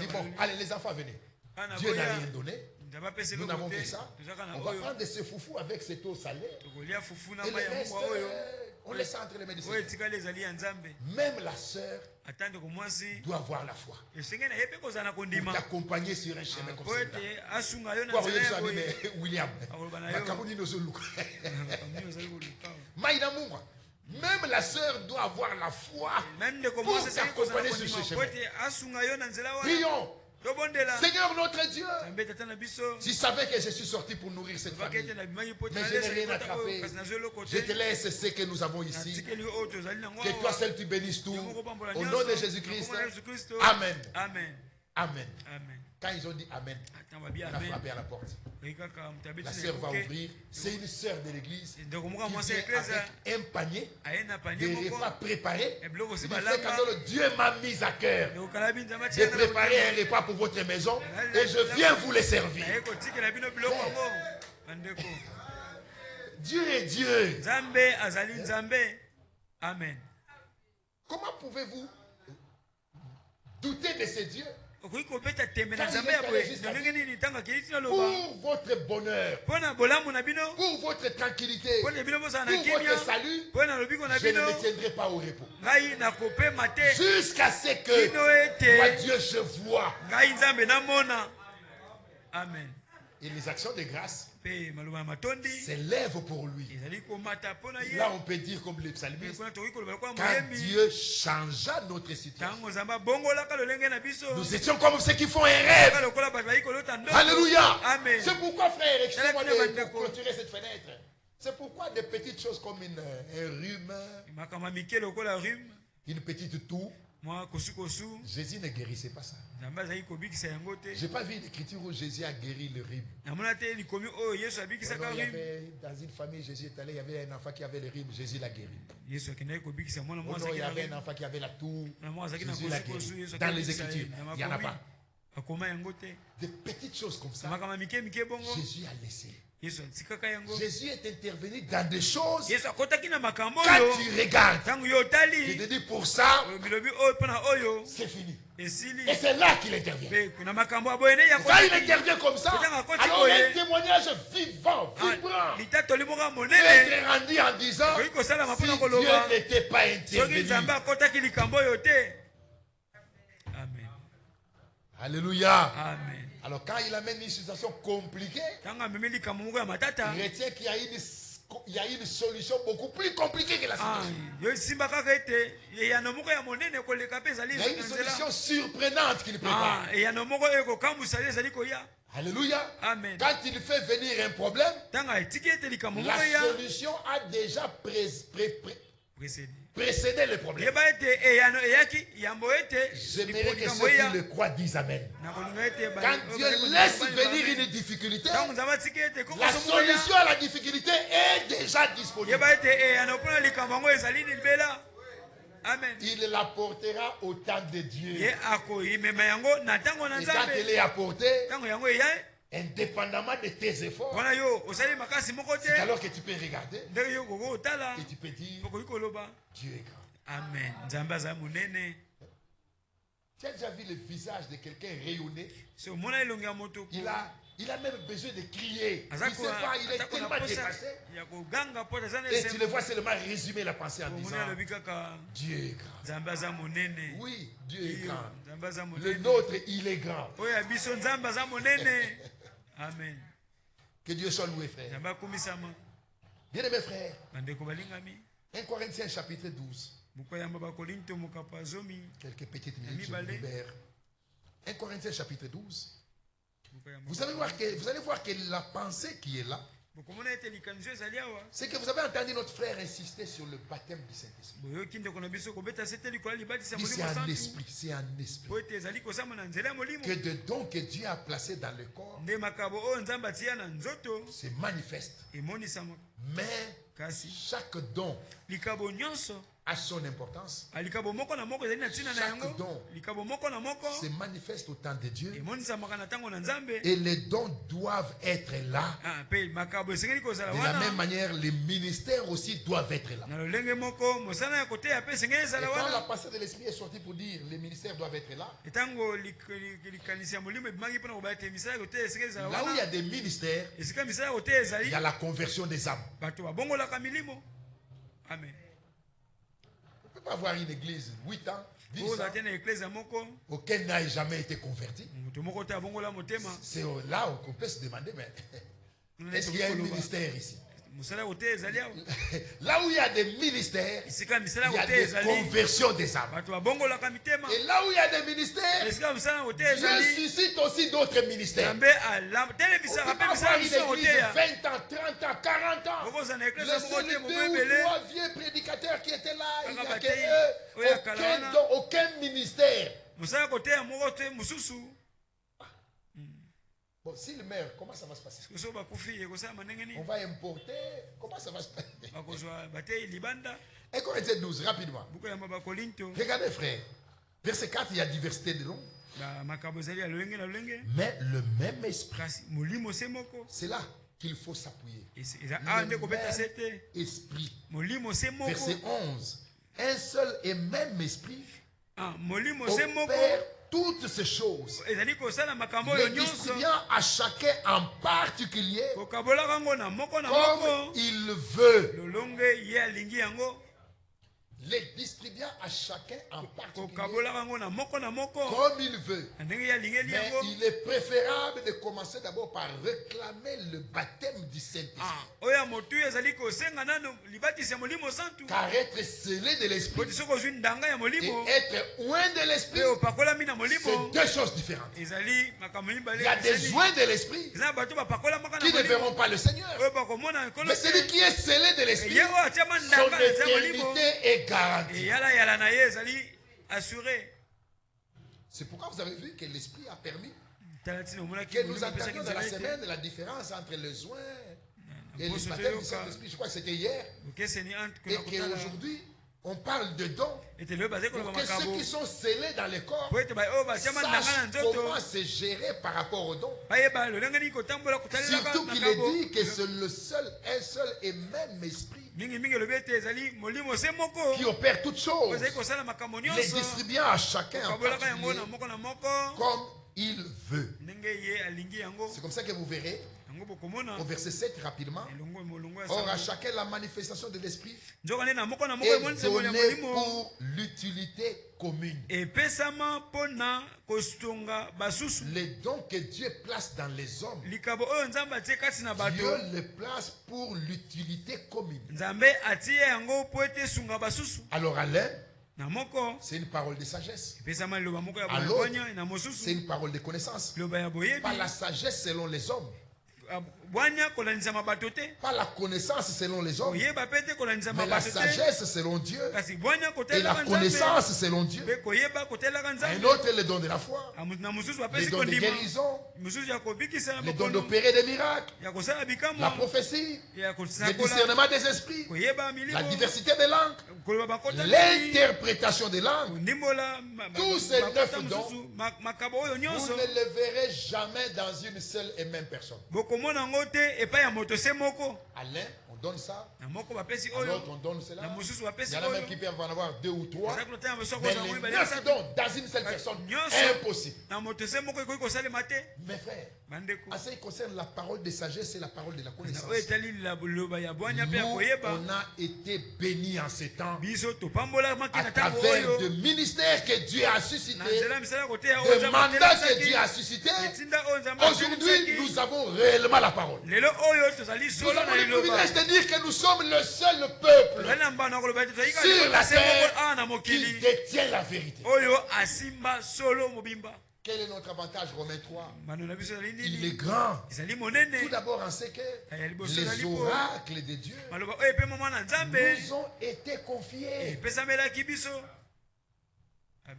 bon, allez les enfants, venez. Dieu n'a rien donné. Nous n'avons que ça. On va prendre ce foufou avec cette eau salée et le reste, On laisse ça entre les mains du Seigneur. Même la sœur doit avoir la foi. Pour t'accompagner sur un chemin comme celui-là. Pour William. Même la sœur doit avoir la foi pour t'accompagner sur ce chemin. Prions. Seigneur notre Dieu, tu savais que je suis sorti pour nourrir cette famille, mais je n'ai rien attrapé. Je te laisse ce que nous avons ici. Que toi seul tu bénisses tout. Au nom de Jésus-Christ. Amen. Amen. Amen. Quand ils ont dit Amen, on a frappé à la porte. La sœur va ouvrir. C'est une sœur de l'église qui vient avec un panier de repas préparés. Dieu m'a mis à cœur de préparer un repas pour votre maison et je viens vous le servir. Dieu est Dieu. Amen. Comment pouvez-vous douter de ce Dieu? Pour votre bonheur, pour votre tranquillité, pour votre salut, je ne me tiendrai pas au repos jusqu'à ce que moi Dieu je vois. Amen. Et les actions de grâce s'élèvent pour lui. Là on peut dire comme le psalmiste, quand Dieu changea notre situation, nous étions comme ceux qui font un rêve. Alléluia. C'est pourquoi frère, excusez-moi de clôturer cette fenêtre. C'est pourquoi des petites choses comme un rhume, une petite toux, Jésus ne guérissait pas ça. Je n'ai pas vu l'écriture où Jésus a guéri le rhume. Dans une famille, Jésus est allé, il y avait un enfant qui avait le rhume, Jésus l'a guéri. Il y avait un enfant qui avait la toux, Jésus l'a guéri. Dans les Écritures, il n'y en a pas. Des petites choses comme ça, Jésus a laissé. Jésus est intervenu dans des choses. Quand tu regardes, je te dis pour ça, c'est fini. Et c'est là qu'il intervient. Quand il intervient comme ça, alors un témoignage vivant, vibrant, peut être rendu en disant, si Dieu n'était pas intervenu. Alléluia. Amen. Alors quand il amène une situation compliquée, il retient qu'il y a une solution beaucoup plus compliquée que la situation. Il y a une solution surprenante qu'il prépare. Alléluia. Amen. Quand il fait venir un problème, la solution a déjà précédé le problème. J'aimerais que ceux qui le croient disent Amen. Quand Dieu laisse venir une difficulté, la solution à la difficulté est déjà disponible. Amen. Il l'apportera au temps de Dieu. Et quand il est apporté, indépendamment de tes efforts, c'est alors que tu peux regarder et tu peux dire Dieu est grand. Amen. Tu as déjà vu le visage de quelqu'un rayonné? Il a même besoin de crier. Il ne sait pas, il est tellement dépassé. Et tu le vois seulement résumer la pensée en disant Dieu est grand. Oui, Dieu est grand. Le nôtre, il est grand. Amen. Que Dieu soit loué, frère. Bien aimé frère. 1 Corinthiens chapitre 12. Quelques petites minutes, je vous libère. 1 Corinthiens chapitre 12. Vous allez voir que la pensée qui est là, c'est que vous avez entendu notre frère insister sur le baptême du Saint-Esprit. C'est un esprit, c'est un esprit. Que de dons que Dieu a placés dans le corps se manifeste. Mais chaque don a son importance. Chaque don se manifeste au temps de Dieu. Et les dons doivent être là. De la même manière, les ministères aussi doivent être là. Et quand la pensée de l'Esprit est sortie pour dire les ministères doivent être là, là où il y a des ministères, il y a la conversion des âmes. Amen. peut pas avoir une église 8 ans, 10 ans. Aucun n'a jamais été converti. C'est là qu'on peut se demander, mais est-ce qu'il y a un ministère ici? Là où il y a des ministères, il y a des conversions des âmes. Et là où il y a des ministères, Dieu suscite aussi d'autres ministères. On peut pas avoir une église de 20 ans, 30 ans, 40 ans. Les seuls 2 ou 3 vieux prédicateurs qui étaient là, il n'y a que eux, aucun ministère. Bon, s'il meurt, comment ça va se passer? On va importer, comment ça va se passer? Et Corinthiens 12, rapidement. Regardez, frère. Verset 4, il y a diversité de noms. Mais le même esprit. C'est là qu'il faut s'appuyer. Le même esprit. Verset 11. Un seul et même esprit opère toutes ces choses, les distribuant à chacun en particulier comme il veut. Les distribuant à chacun en particulier comme il veut. Mais il est préférable de commencer d'abord par réclamer le baptême du Saint-Esprit. Car être scellé de l'Esprit et être oint de l'Esprit, c'est 2 choses différentes. Il y a des oints de l'Esprit qui ne verront pas le Seigneur. Mais celui qui est scellé de l'Esprit, son éternité est garantie. C'est pourquoi vous avez vu que l'Esprit a permis que nous entendions dans la semaine la différence entre les oints et le baptême du Saint-Esprit. Je crois que c'était hier. Et qu'aujourd'hui, on parle de dons pour que ceux qui sont scellés dans le corps sachent comment se gérer par rapport aux dons. Surtout qu'il est dit que c'est un seul et même esprit qui opère toutes choses, les distribuant à chacun en particulier comme il veut. C'est comme ça que vous verrez au verset 7 rapidement. Or à chacun la manifestation de l'esprit est donnée pour l'utilité commune. Les dons que Dieu place dans les hommes, Dieu les place pour l'utilité commune. Alors à l'un, c'est une parole de sagesse. À l'autre, c'est une parole de connaissance. Pas la sagesse selon les hommes, pas la connaissance selon les hommes, mais la sagesse selon Dieu et la connaissance selon Dieu. Un autre est le don de la foi, le don de guérison, le don d'opérer des miracles, la prophétie, le discernement des esprits, la diversité des langues, l'interprétation des langues. Tous ces 9 dons, vous ne les verrez jamais dans une seule et même personne. À l'un, on donne ça. À l'autre, on donne cela. Il y en a même qui peuvent en avoir 2 ou 3. Mais les 9 dons dans une seule personne, impossible. Mes frères, en ce qui concerne la parole de sagesse et la parole de la connaissance, nous, on a été bénis en ces temps à travers de ministères que Dieu a suscités, de mandats que Dieu a suscités. Aujourd'hui, nous avons réellement la parole. Nous avons le privilège de dire que nous sommes le seul peuple sur la terre qui détient la vérité. Quel est notre avantage? Romains 3. Il est grand. Tout d'abord en ce que les oracles de Dieu nous ont été confiés.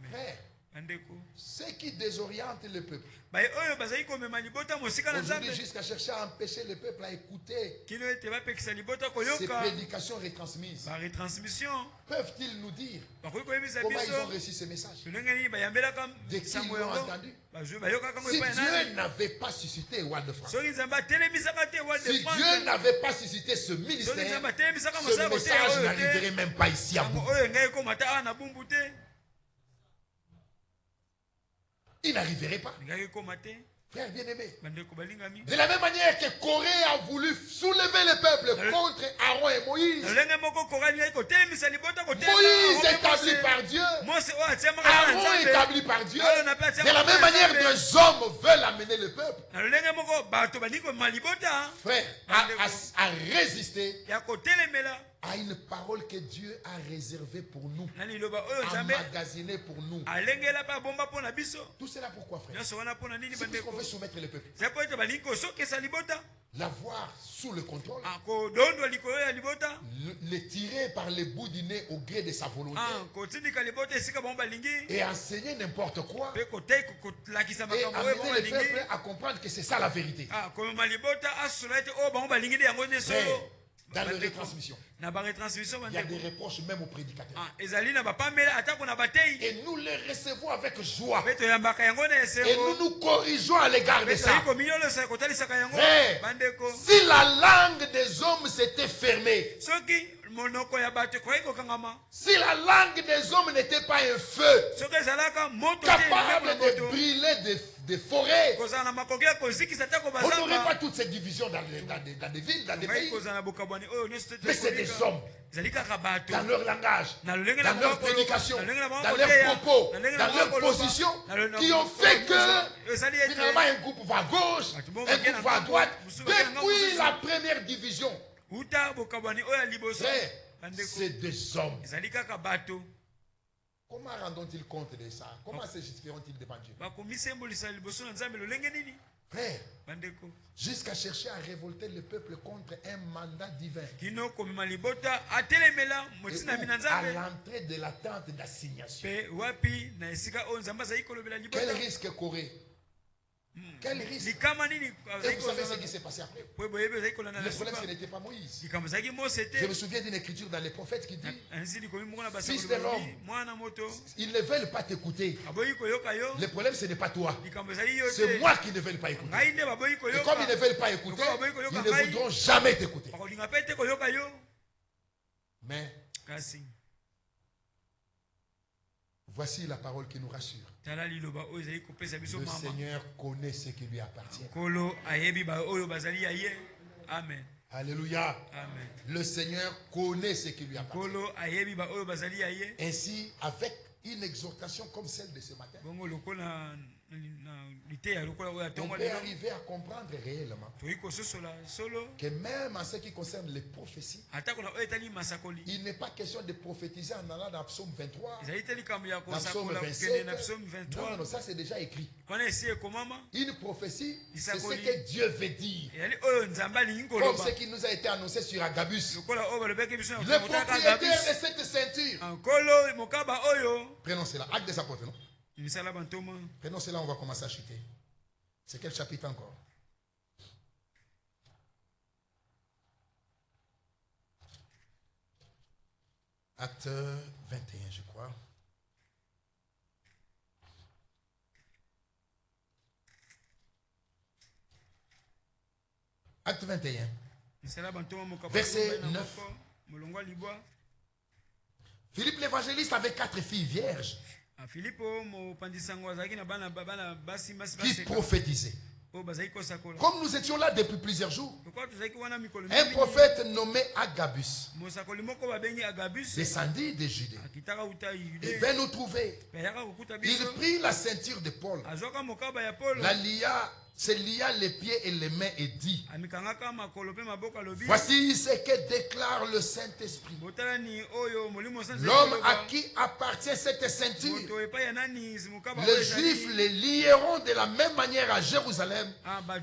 Frère, ce qui désoriente le peuple aujourd'hui jusqu'à chercher à empêcher le peuple à écouter ces prédications retransmises, peuvent-ils nous dire comment ils ont reçu ce message, de qui ils l'ont entendu? Si Dieu n'avait pas suscité Word de France, si Dieu n'avait pas suscité ce ministère, ce message n'arriverait même pas ici à bout. Il n'arriverait pas. Frère bien-aimé, de la même manière que Corée a voulu soulever le peuple contre Aaron et Moïse. Moïse établi par Dieu. Aaron établi par Dieu. De la même manière, des hommes veulent amener le peuple, frère, à résister à une parole que Dieu a réservée pour nous, emmagasinée pour nous. Tout cela pourquoi, frère? C'est parce qu'on veut soumettre le peuple, l'avoir sous le contrôle, le tirer par les bouts du nez au gré de sa volonté, et enseigner n'importe quoi, et amener le peuple à comprendre que c'est ça la vérité. Dans les retransmissions, il y a des reproches même aux prédicateurs. Et nous les recevons avec joie. Et nous nous corrigeons à l'égard de ça. Mais si la langue des hommes s'était fermée, si la langue des hommes n'était pas un feu capable de brûler des forêts, on n'aurait pas toutes ces divisions dans les villes, dans les pays. Mais c'est des hommes, dans leur langage, dans leur prédication, dans leurs propos, dans leur position, qui ont fait que finalement un groupe va à gauche, un groupe va à droite. Depuis la première division, c'est des hommes. Comment rendons-ils compte de ça? Comment se justifieront-ils devant Dieu? Frère, jusqu'à chercher à révolter le peuple contre un mandat divin. Et à l'entrée de la tente d'assignation. Quel risque courait? Quel risque? Et vous savez ce qui s'est passé après? Le problème, ce n'était pas Moïse. Je me souviens d'une écriture dans les prophètes qui dit: Fils de l'homme, ils ne veulent pas t'écouter. Le problème, ce n'est pas toi. C'est moi qui ne veulent pas écouter. Et comme ils ne veulent pas écouter, ils ne voudront jamais t'écouter. Mais voici la parole qui nous rassure. Le Seigneur connaît ce qui lui appartient. Amen. Alléluia. Amen. Le Seigneur connaît ce qui lui appartient. Ainsi, avec une exhortation comme celle de ce matin, on peut arriver à comprendre réellement que même en ce qui concerne les prophéties, il n'est pas question de prophétiser en allant dans Psaume 23, dans Psaume 27. Non, non, ça c'est déjà écrit. Une prophétie, c'est ce que Dieu veut dire. Comme ce qui nous a été annoncé sur Agabus. Le propriétaire de cette ceinture. Prenons cela. Acte des apôtres, non? Prenons cela, on va commencer à chuter. C'est quel chapitre encore? Acte 21, je crois. Acte 21. Verset 9. Philippe l'évangéliste avait 4 filles vierges qui prophétisaient. Comme nous étions là depuis plusieurs jours, un prophète nommé Agabus descendit de Judée et vint nous trouver. Il prit la ceinture de Paul, la lia, se lia les pieds et les mains et dit: voici ce que déclare le Saint-Esprit. L'homme à qui appartient cette ceinture, les Juifs les lieront de la même manière à Jérusalem et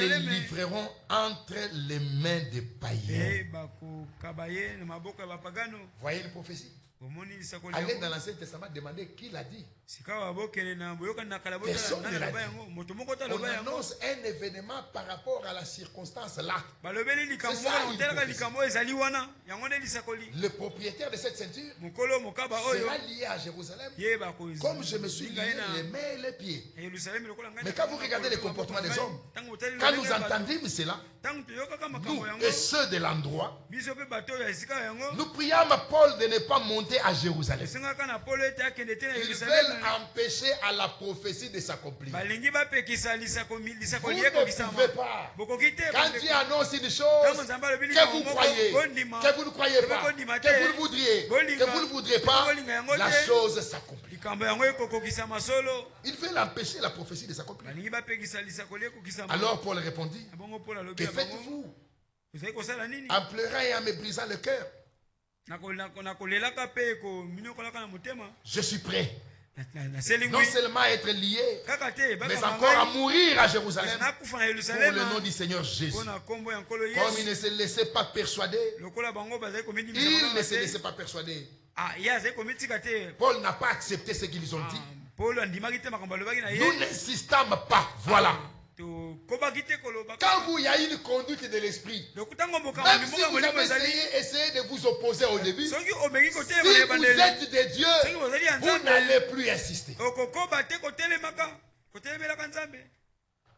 les livreront entre les mains des païens. Voyez une prophétie. Allez dans l'Ancien Testament demander qui l'a dit. Personne ne l'a dit. On annonce un événement par rapport à la circonstance là. C'est ça, le propriétaire de cette ceinture sera lié à Jérusalem, comme je me suis lié les mains et les pieds. Mais quand vous regardez les comportements des hommes, quand nous entendîmes cela, nous et ceux de l'endroit, nous priâmes Paul de ne pas monter monter à Jérusalem. Ils veulent empêcher à la prophétie de s'accomplir. Vous ne pouvez pas. Quand Dieu annonce une chose que vous croyez, que vous ne croyez pas, que vous ne voudriez, que vous ne voudrez pas, la chose s'accomplit. Ils veulent empêcher la prophétie de s'accomplir. Alors Paul répondit, que faites-vous en pleurant et en me brisant le cœur? Je suis prêt non seulement à être lié, mais encore à mourir à Jérusalem pour le nom du Seigneur Jésus. Comme il ne se laissait pas persuader, il ne se laissait pas persuader. Paul n'a pas accepté ce qu'ils ont dit. Nous n'insistons pas. Voilà. Quand il y a une conduite de l'esprit, même si vous avez essayé de vous opposer au début, si vous êtes de Dieu, vous n'allez plus insister.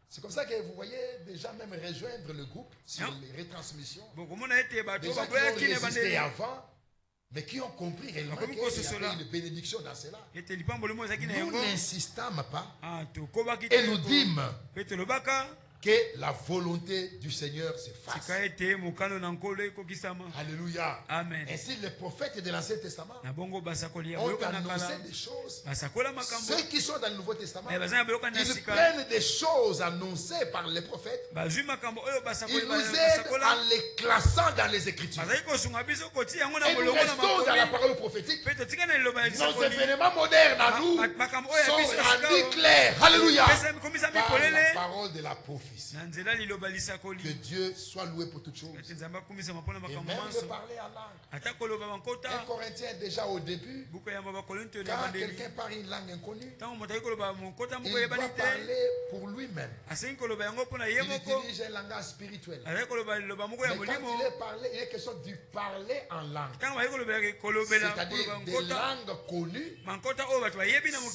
C'est comme ça que vous voyez des gens même rejoindre le groupe sur les retransmissions. Des gens qui ont résisté avant, mais qui ont compris réellement qu'il y avait une bénédiction dans cela. Nous n'insistons pas et nous dîmes que la volonté du Seigneur se fasse. Alléluia. Amen. Ainsi, les prophètes de l'Ancien Testament ont annoncé des choses. Ceux qui sont dans le Nouveau Testament, ils prennent des choses annoncées par les prophètes. Ils nous aident en les classant dans les Écritures. Et nous restons dans la parole prophétique. Nos événements modernes à nous sont rendus clairs. Alléluia. Par la parole de la prophétie. Que Dieu soit loué pour toutes choses. Et même de parler en langue. Un Corinthien déjà au début, quand quelqu'un parle une langue inconnue, il doit parler pour lui-même. Il utilise un langage spirituel. Mais quand il est question de parler en langue, c'est-à-dire des langues connues,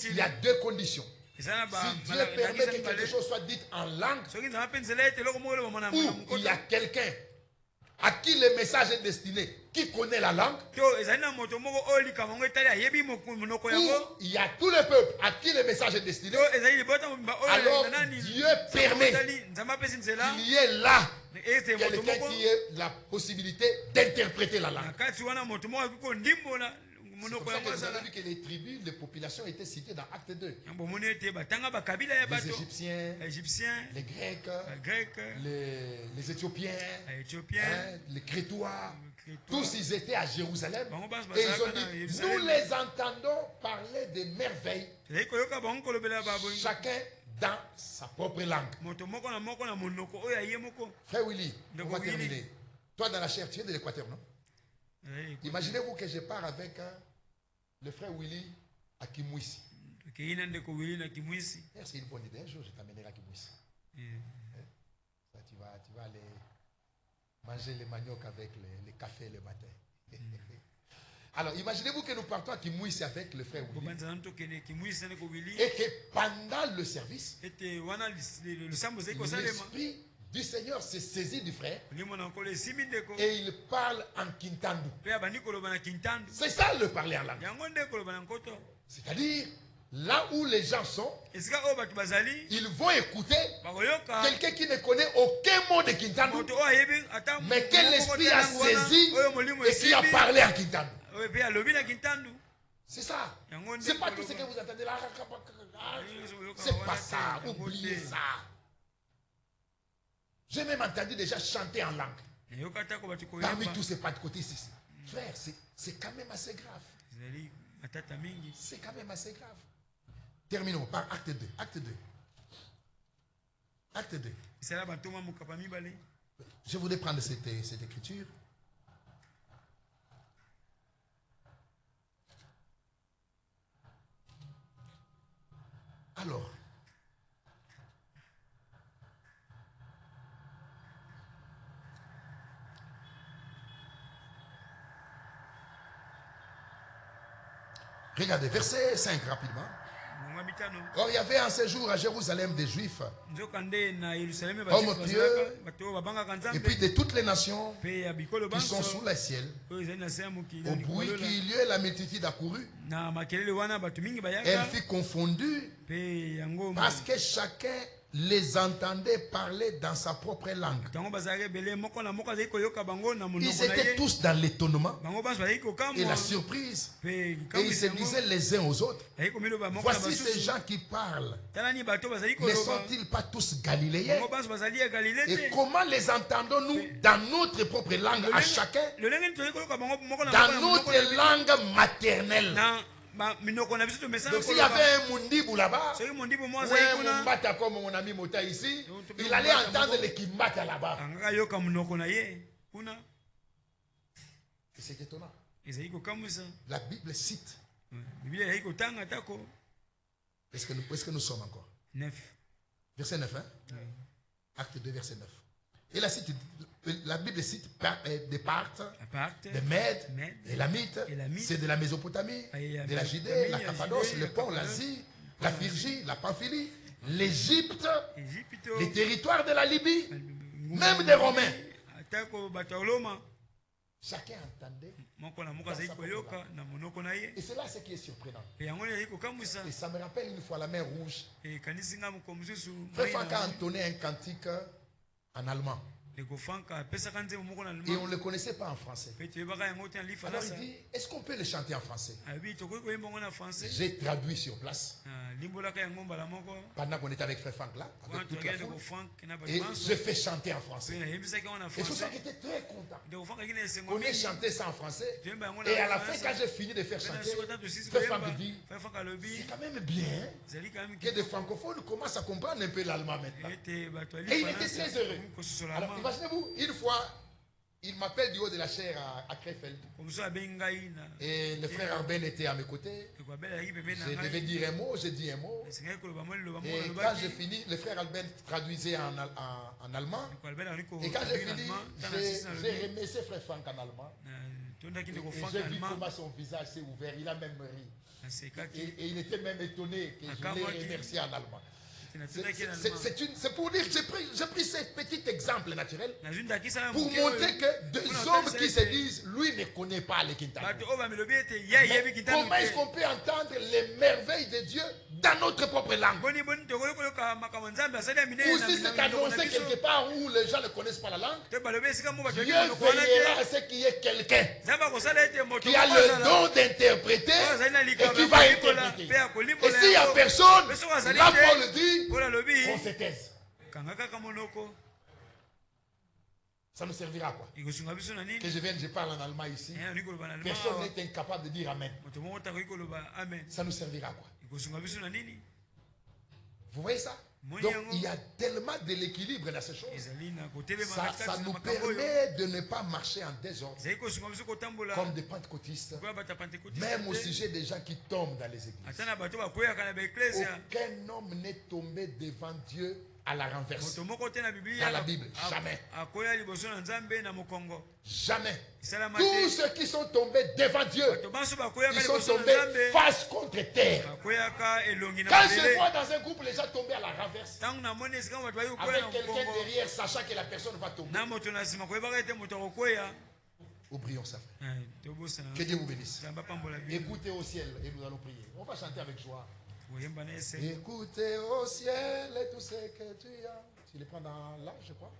il y a deux conditions. Si Dieu permet que quelque chose soit dit en langue, ou il y a quelqu'un à qui le message est destiné, qui connaît la langue, ou il y a tout le peuple à qui le message est destiné, alors Dieu permet qu'il y ait là quelqu'un qui ait la possibilité d'interpréter la langue. C'est pour ça que vous avez vu que les tribus, les populations étaient citées dans Acte 2. Les Égyptiens, les Grecs, les Éthiopiens, les Crétois, tous ils étaient à Jérusalem. Et ils ont dit, nous les entendons parler des merveilles, chacun dans sa propre langue. Frère Willy, on va terminer. Toi dans la chair, tu es de l'Équateur, non? Imaginez-vous que je pars avec le frère Willy à Kimwisi. C'est une bonne idée. Un jour, je t'amènerai à Kimwisi. Tu vas aller manger les manioc avec les cafés le matin. Alors, imaginez-vous que nous partons à Kimwisi avec le frère Willy. Et que pendant le service, l'esprit du Seigneur se saisit du frère et il parle en Kintandu. C'est ça le parler en langue. C'est-à-dire, là où les gens sont, ils vont écouter quelqu'un qui ne connaît aucun mot de Kintandu, mais que l'esprit a saisi et qui a parlé en Kintandu. C'est ça. C'est pas tout ce que vous entendez là. C'est pas ça. Oubliez ça. J'ai même entendu déjà chanter en langue. Parmi tous ces pentecôtistes ici. Frère, c'est quand même assez grave. C'est quand même assez grave. Terminons par acte 2. Acte 2. Acte 2. Je voulais prendre cette écriture. Alors, regardez, verset 5 rapidement. Or, il y avait en ce jour à Jérusalem des Juifs, hommes pieux, et puis de toutes les nations qui sont sous le ciel. Au bruit qui eut lieu, la multitude accourut. Elle fut confondue parce que chacun les entendait parler dans sa propre langue. Ils étaient tous dans l'étonnement et la surprise. Et ils se disaient les uns aux autres, voici ces gens qui parlent. Ne sont-ils pas tous galiléens? Et comment les entendons-nous dans notre propre langue à chacun, dans notre langue maternelle? Donc s'il y avait un Mundibou là-bas, ou un Mumbata comme mon ami Mota ici, il allait entendre les Kimbata là-bas. Et c'est étonnant. La Bible cite. Est-ce que nous sommes encore? 9. Verset 9, hein? Acte 2, verset 9. Et la Bible cite des Parthes, des Mèdes, et Lamites, c'est de la Mésopotamie, de la Judée, la Cappadoce, le Pont, l'Asie, la Phrygie, la Pamphylie, l'Égypte, les territoires de la Libye, même des Romains. Chacun entendait. Et c'est là ce qui est surprenant. Et ça me rappelle une fois la mer Rouge. Frère Franck a entonné un cantique en allemand. Et on ne le connaissait pas en français. Alors il dit, est-ce qu'on peut le chanter en français? J'ai traduit sur place. Pendant qu'on était avec Frère Franck là, avec toute la foule, et je fais chanter en français. Et tout ça qui était très content. On ait chanté ça en français. Et à la fin, quand j'ai fini de faire chanter, Frère Franck dit, c'est quand même bien que des francophones commencent à comprendre un peu l'allemand maintenant. Et il était très heureux. Alors, imaginez-vous, une fois, il m'appelle du haut de la chaire à Krefeld. Et le frère Arben était à mes côtés. Je devais dire un mot, j'ai dit un mot. Et quand j'ai fini, le frère Arben traduisait en allemand. Et quand j'ai fini, j'ai remercié frère Franck en allemand. Et j'ai vu comment son visage s'est ouvert, il a même ri. Et il était même étonné que je l'ai remercié en allemand. C'est pour dire que j'ai pris ce petit exemple naturel pour montrer que deux hommes qui se disent, lui ne connaît pas le Kintana. Comment est-ce qu'on peut entendre les merveilles de Dieu dans notre propre langue? Ou si c'est annoncé quelque part où les gens ne connaissent pas la langue, Dieu veillera à ce qu'il y ait quelqu'un qui a le don d'interpréter et qui va interpréter. Et s'il n'y a personne, là Paul dit, on se taise. Ça nous servira quoi? Que je vienne, je parle en allemand ici. Personne n'est incapable de dire Amen. Ça nous servira quoi? Vous voyez ça? Donc il y a tellement de l'équilibre dans ces choses. Ça nous permet de ne pas marcher en désordre comme des pentecôtistes, même au sujet des gens qui tombent dans les églises. Aucun homme n'est tombé devant Dieu à la renverse. Dans la Bible, jamais. Jamais. Tous ceux qui sont tombés devant Dieu, ils sont tombés face contre terre. Quand je vois dans un groupe les gens tomber à la renverse, avec quelqu'un derrière, sachant que la personne va tomber, oublions ça. Que Dieu vous bénisse. Écoutez au ciel et nous allons prier. On va chanter avec joie. Écoutez au ciel et tout ce que tu as. Tu les prends dans là, je crois.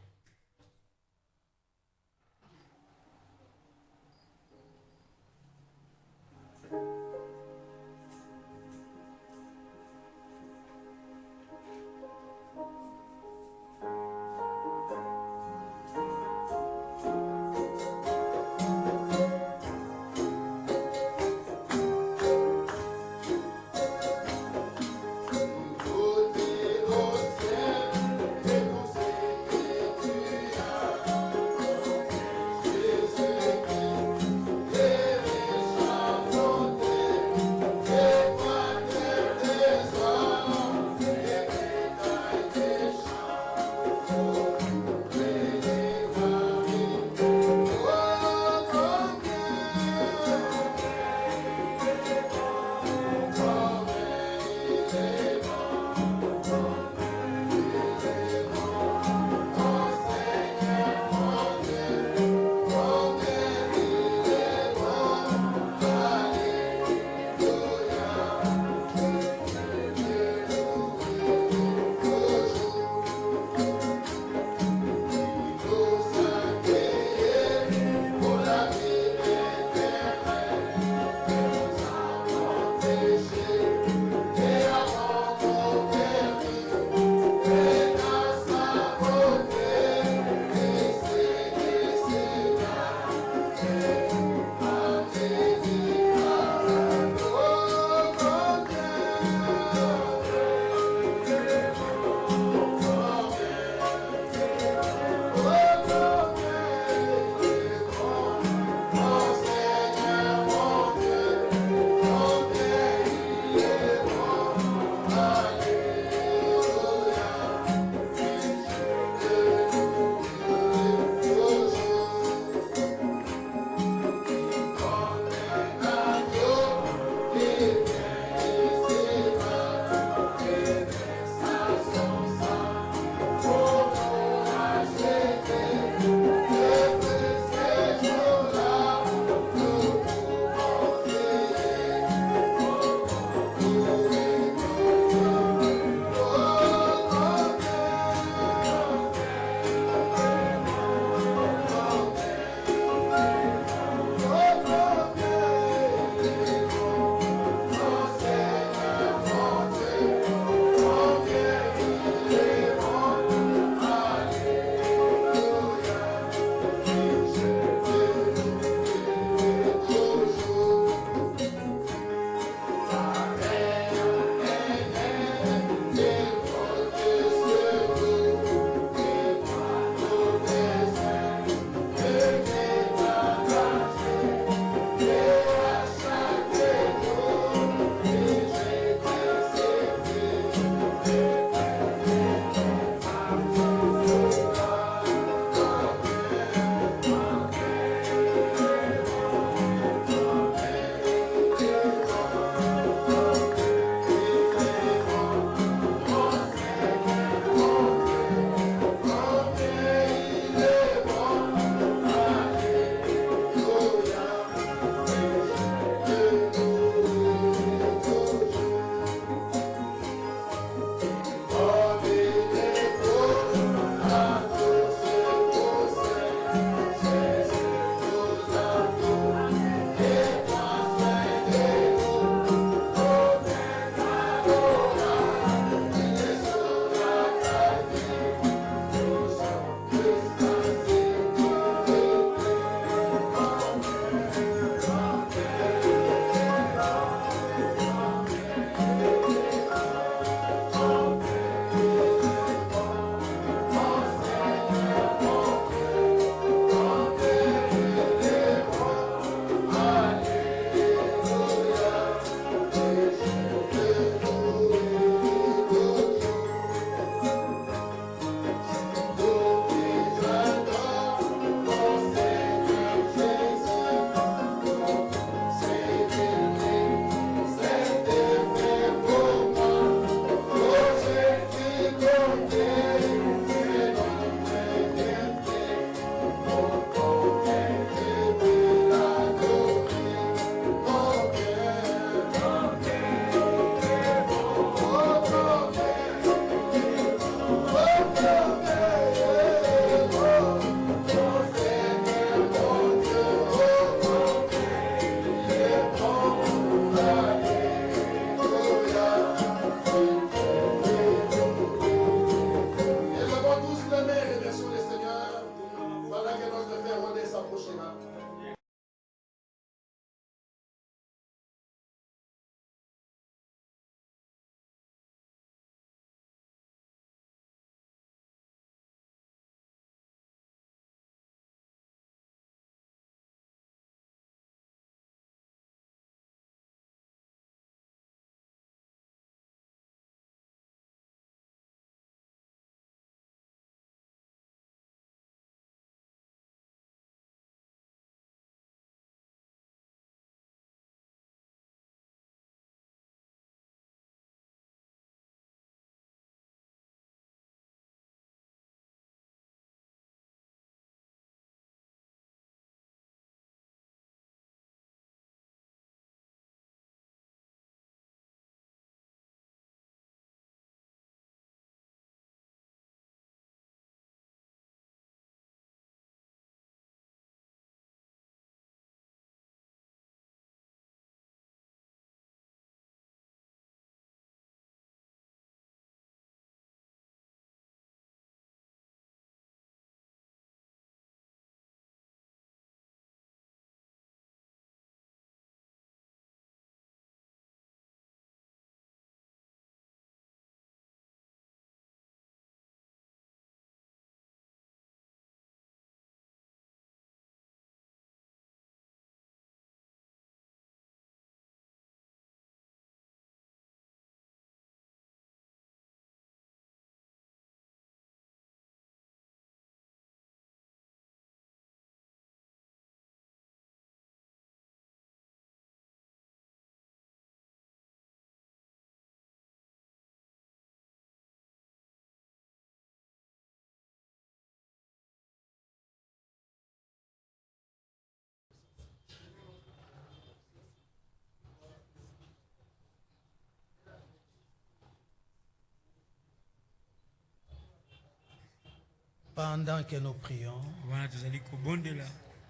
Pendant que nous prions,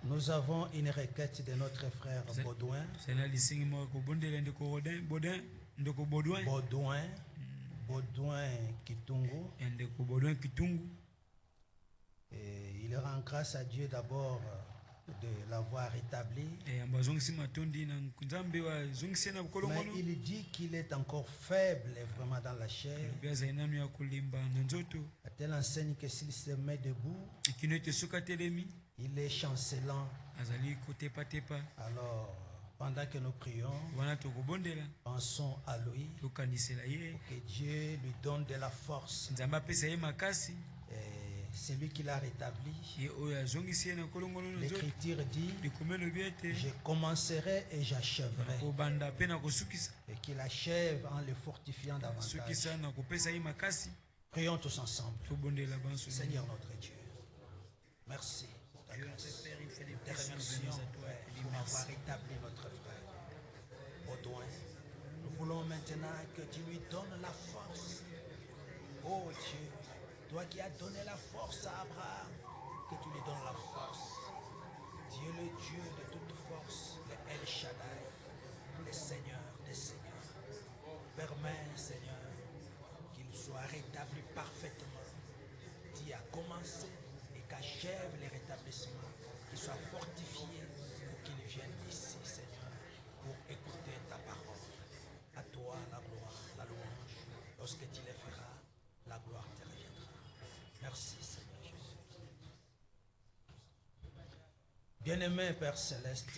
nous avons une requête de notre frère Baudouin. Baudouin Kitungu. Et il rend grâce à Dieu d'abord de l'avoir rétabli. Mais il dit qu'il est encore faible vraiment dans la chair. À telle enseigne que s'il se met debout, il est chancelant. Alors, pendant que nous prions, pensons à lui, pour que Dieu lui donne de la force. C'est lui qui l'a rétabli. L'Écriture dit: je commencerai et j'achèverai. Et qu'il achève en le fortifiant davantage. Prions tous ensemble. Seigneur notre Dieu, merci pour ta grâce. Te remercions pour avoir rétabli notre frère Baudouin. Nous voulons maintenant que tu lui donnes la force. Oh Dieu, toi qui as donné la force à Abraham, que tu lui donnes la force. Dieu le Dieu de toute force, le El Shaddai, le Seigneur des Seigneurs. Permets, Seigneur, qu'il soit rétabli parfaitement. Tu as commencé et qu'achève les rétablissements, qu'il soit fortifié pour qu'il vienne ici, Seigneur, pour écouter ta parole. À toi la gloire, la louange. Lorsque tu les feras, la gloire te reviendra. Merci, Seigneur Jésus. Bien-aimé Père Céleste,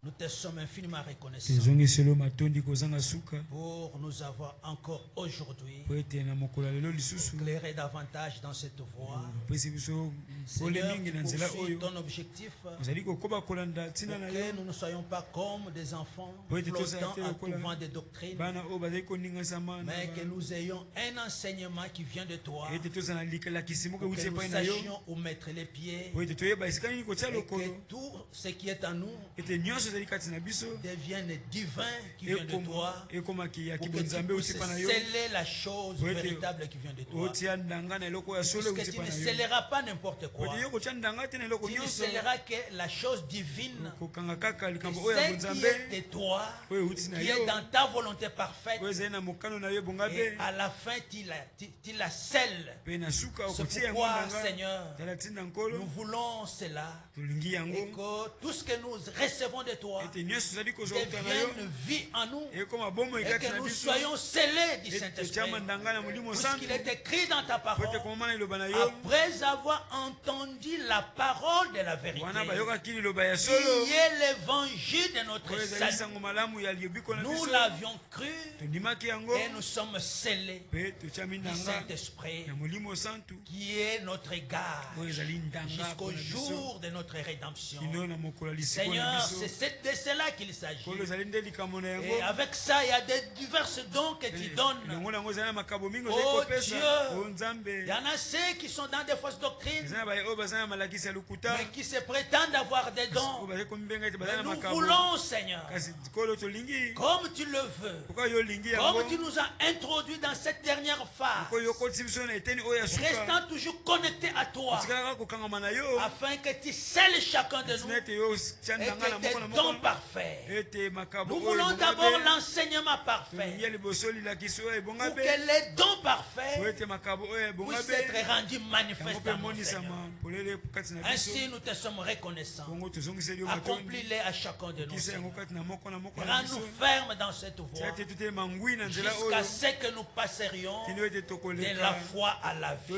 nous te sommes infiniment reconnaissants pour nous avoir encore aujourd'hui éclairé davantage dans cette voie. Seigneur, poursuis ton objectif pour que nous ne soyons pas comme des enfants flottant en couvent de doctrine, mais que nous ayons un enseignement qui vient de toi, que nous sachions où mettre les pieds, et que tout ce qui est en nous devienne divin qui vient de toi, pour que tu puisses sceller la chose véritable qui vient de toi, puisque tu ne scelleras pas n'importe quoi. Tu scellera que la chose divine, ce qui est de toi, qui est dans ta volonté parfaite, et à la fin, tu la scelles. C'est pourquoi, Seigneur, nous voulons cela, et que tout ce que nous recevons de toi devienne vie en nous, et que nous soyons scellés du Saint-Esprit. Puisqu'il est écrit dans ta parole, après avoir entendu la parole de la vérité, qui est l'évangile de notre salut, nous l'avions cru et nous sommes scellés du Saint-Esprit, qui est notre égard jusqu'au jour de notre rédemption. Seigneur, c'est de cela qu'il s'agit. Et avec ça, il y a divers dons que tu donnes. Oh Dieu, il y en a ceux qui sont dans des fausses doctrines, mais qui se prétendent avoir des dons. Mais nous voulons, Seigneur, comme tu le veux, comme tu nous as introduits dans cette dernière phase, restant toujours connectés à toi, afin que tu scelles chacun de nous et que tes dons parfaits. Nous voulons d'abord l'enseignement parfait, pour que les dons parfaits puissent être rendus manifestes dans notre Seigneur. Ainsi, nous te sommes reconnaissants. Accomplis-les à chacun de nous, Seigneur. Rends-nous fermes dans cette voie, jusqu'à ce que nous passerions de la foi à la vie.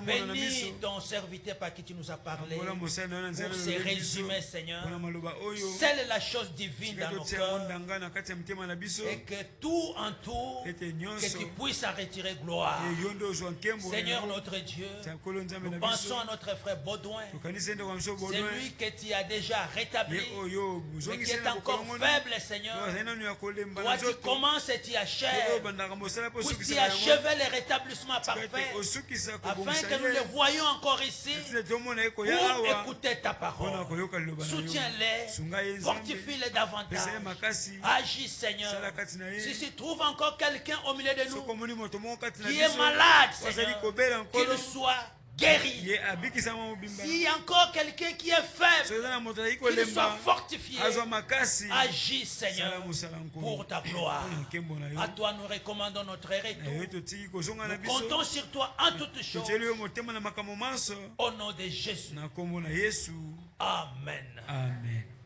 Bénis ton serviteur par qui tu nous as parlé, pour ces résumés, Seigneur. Scelle la chose divine dans nos cœurs, et que tout en tout, que tu puisses en retirer gloire. Seigneur notre Dieu, nous pensons à notre frère Baudouin, celui que tu as déjà rétabli, mais qui est encore faible, Seigneur. Toi, tu commences et tu achèves. Puisses-tu achever le rétablissement parfait, afin que nous le voyions encore ici, pour écouter ta parole. Soutiens-les, fortifie-les davantage. Agis, Seigneur. Si tu trouves encore quelqu'un au milieu de nous qui est malade, Seigneur, qu'il soit guéri. S'il y a encore quelqu'un qui est faible, qu'il soit fortifié. Agis, Seigneur, pour ta gloire. À toi nous recommandons notre retour. Nous comptons sur toi en toutes choses. Au nom de Jésus. Amen. Amen.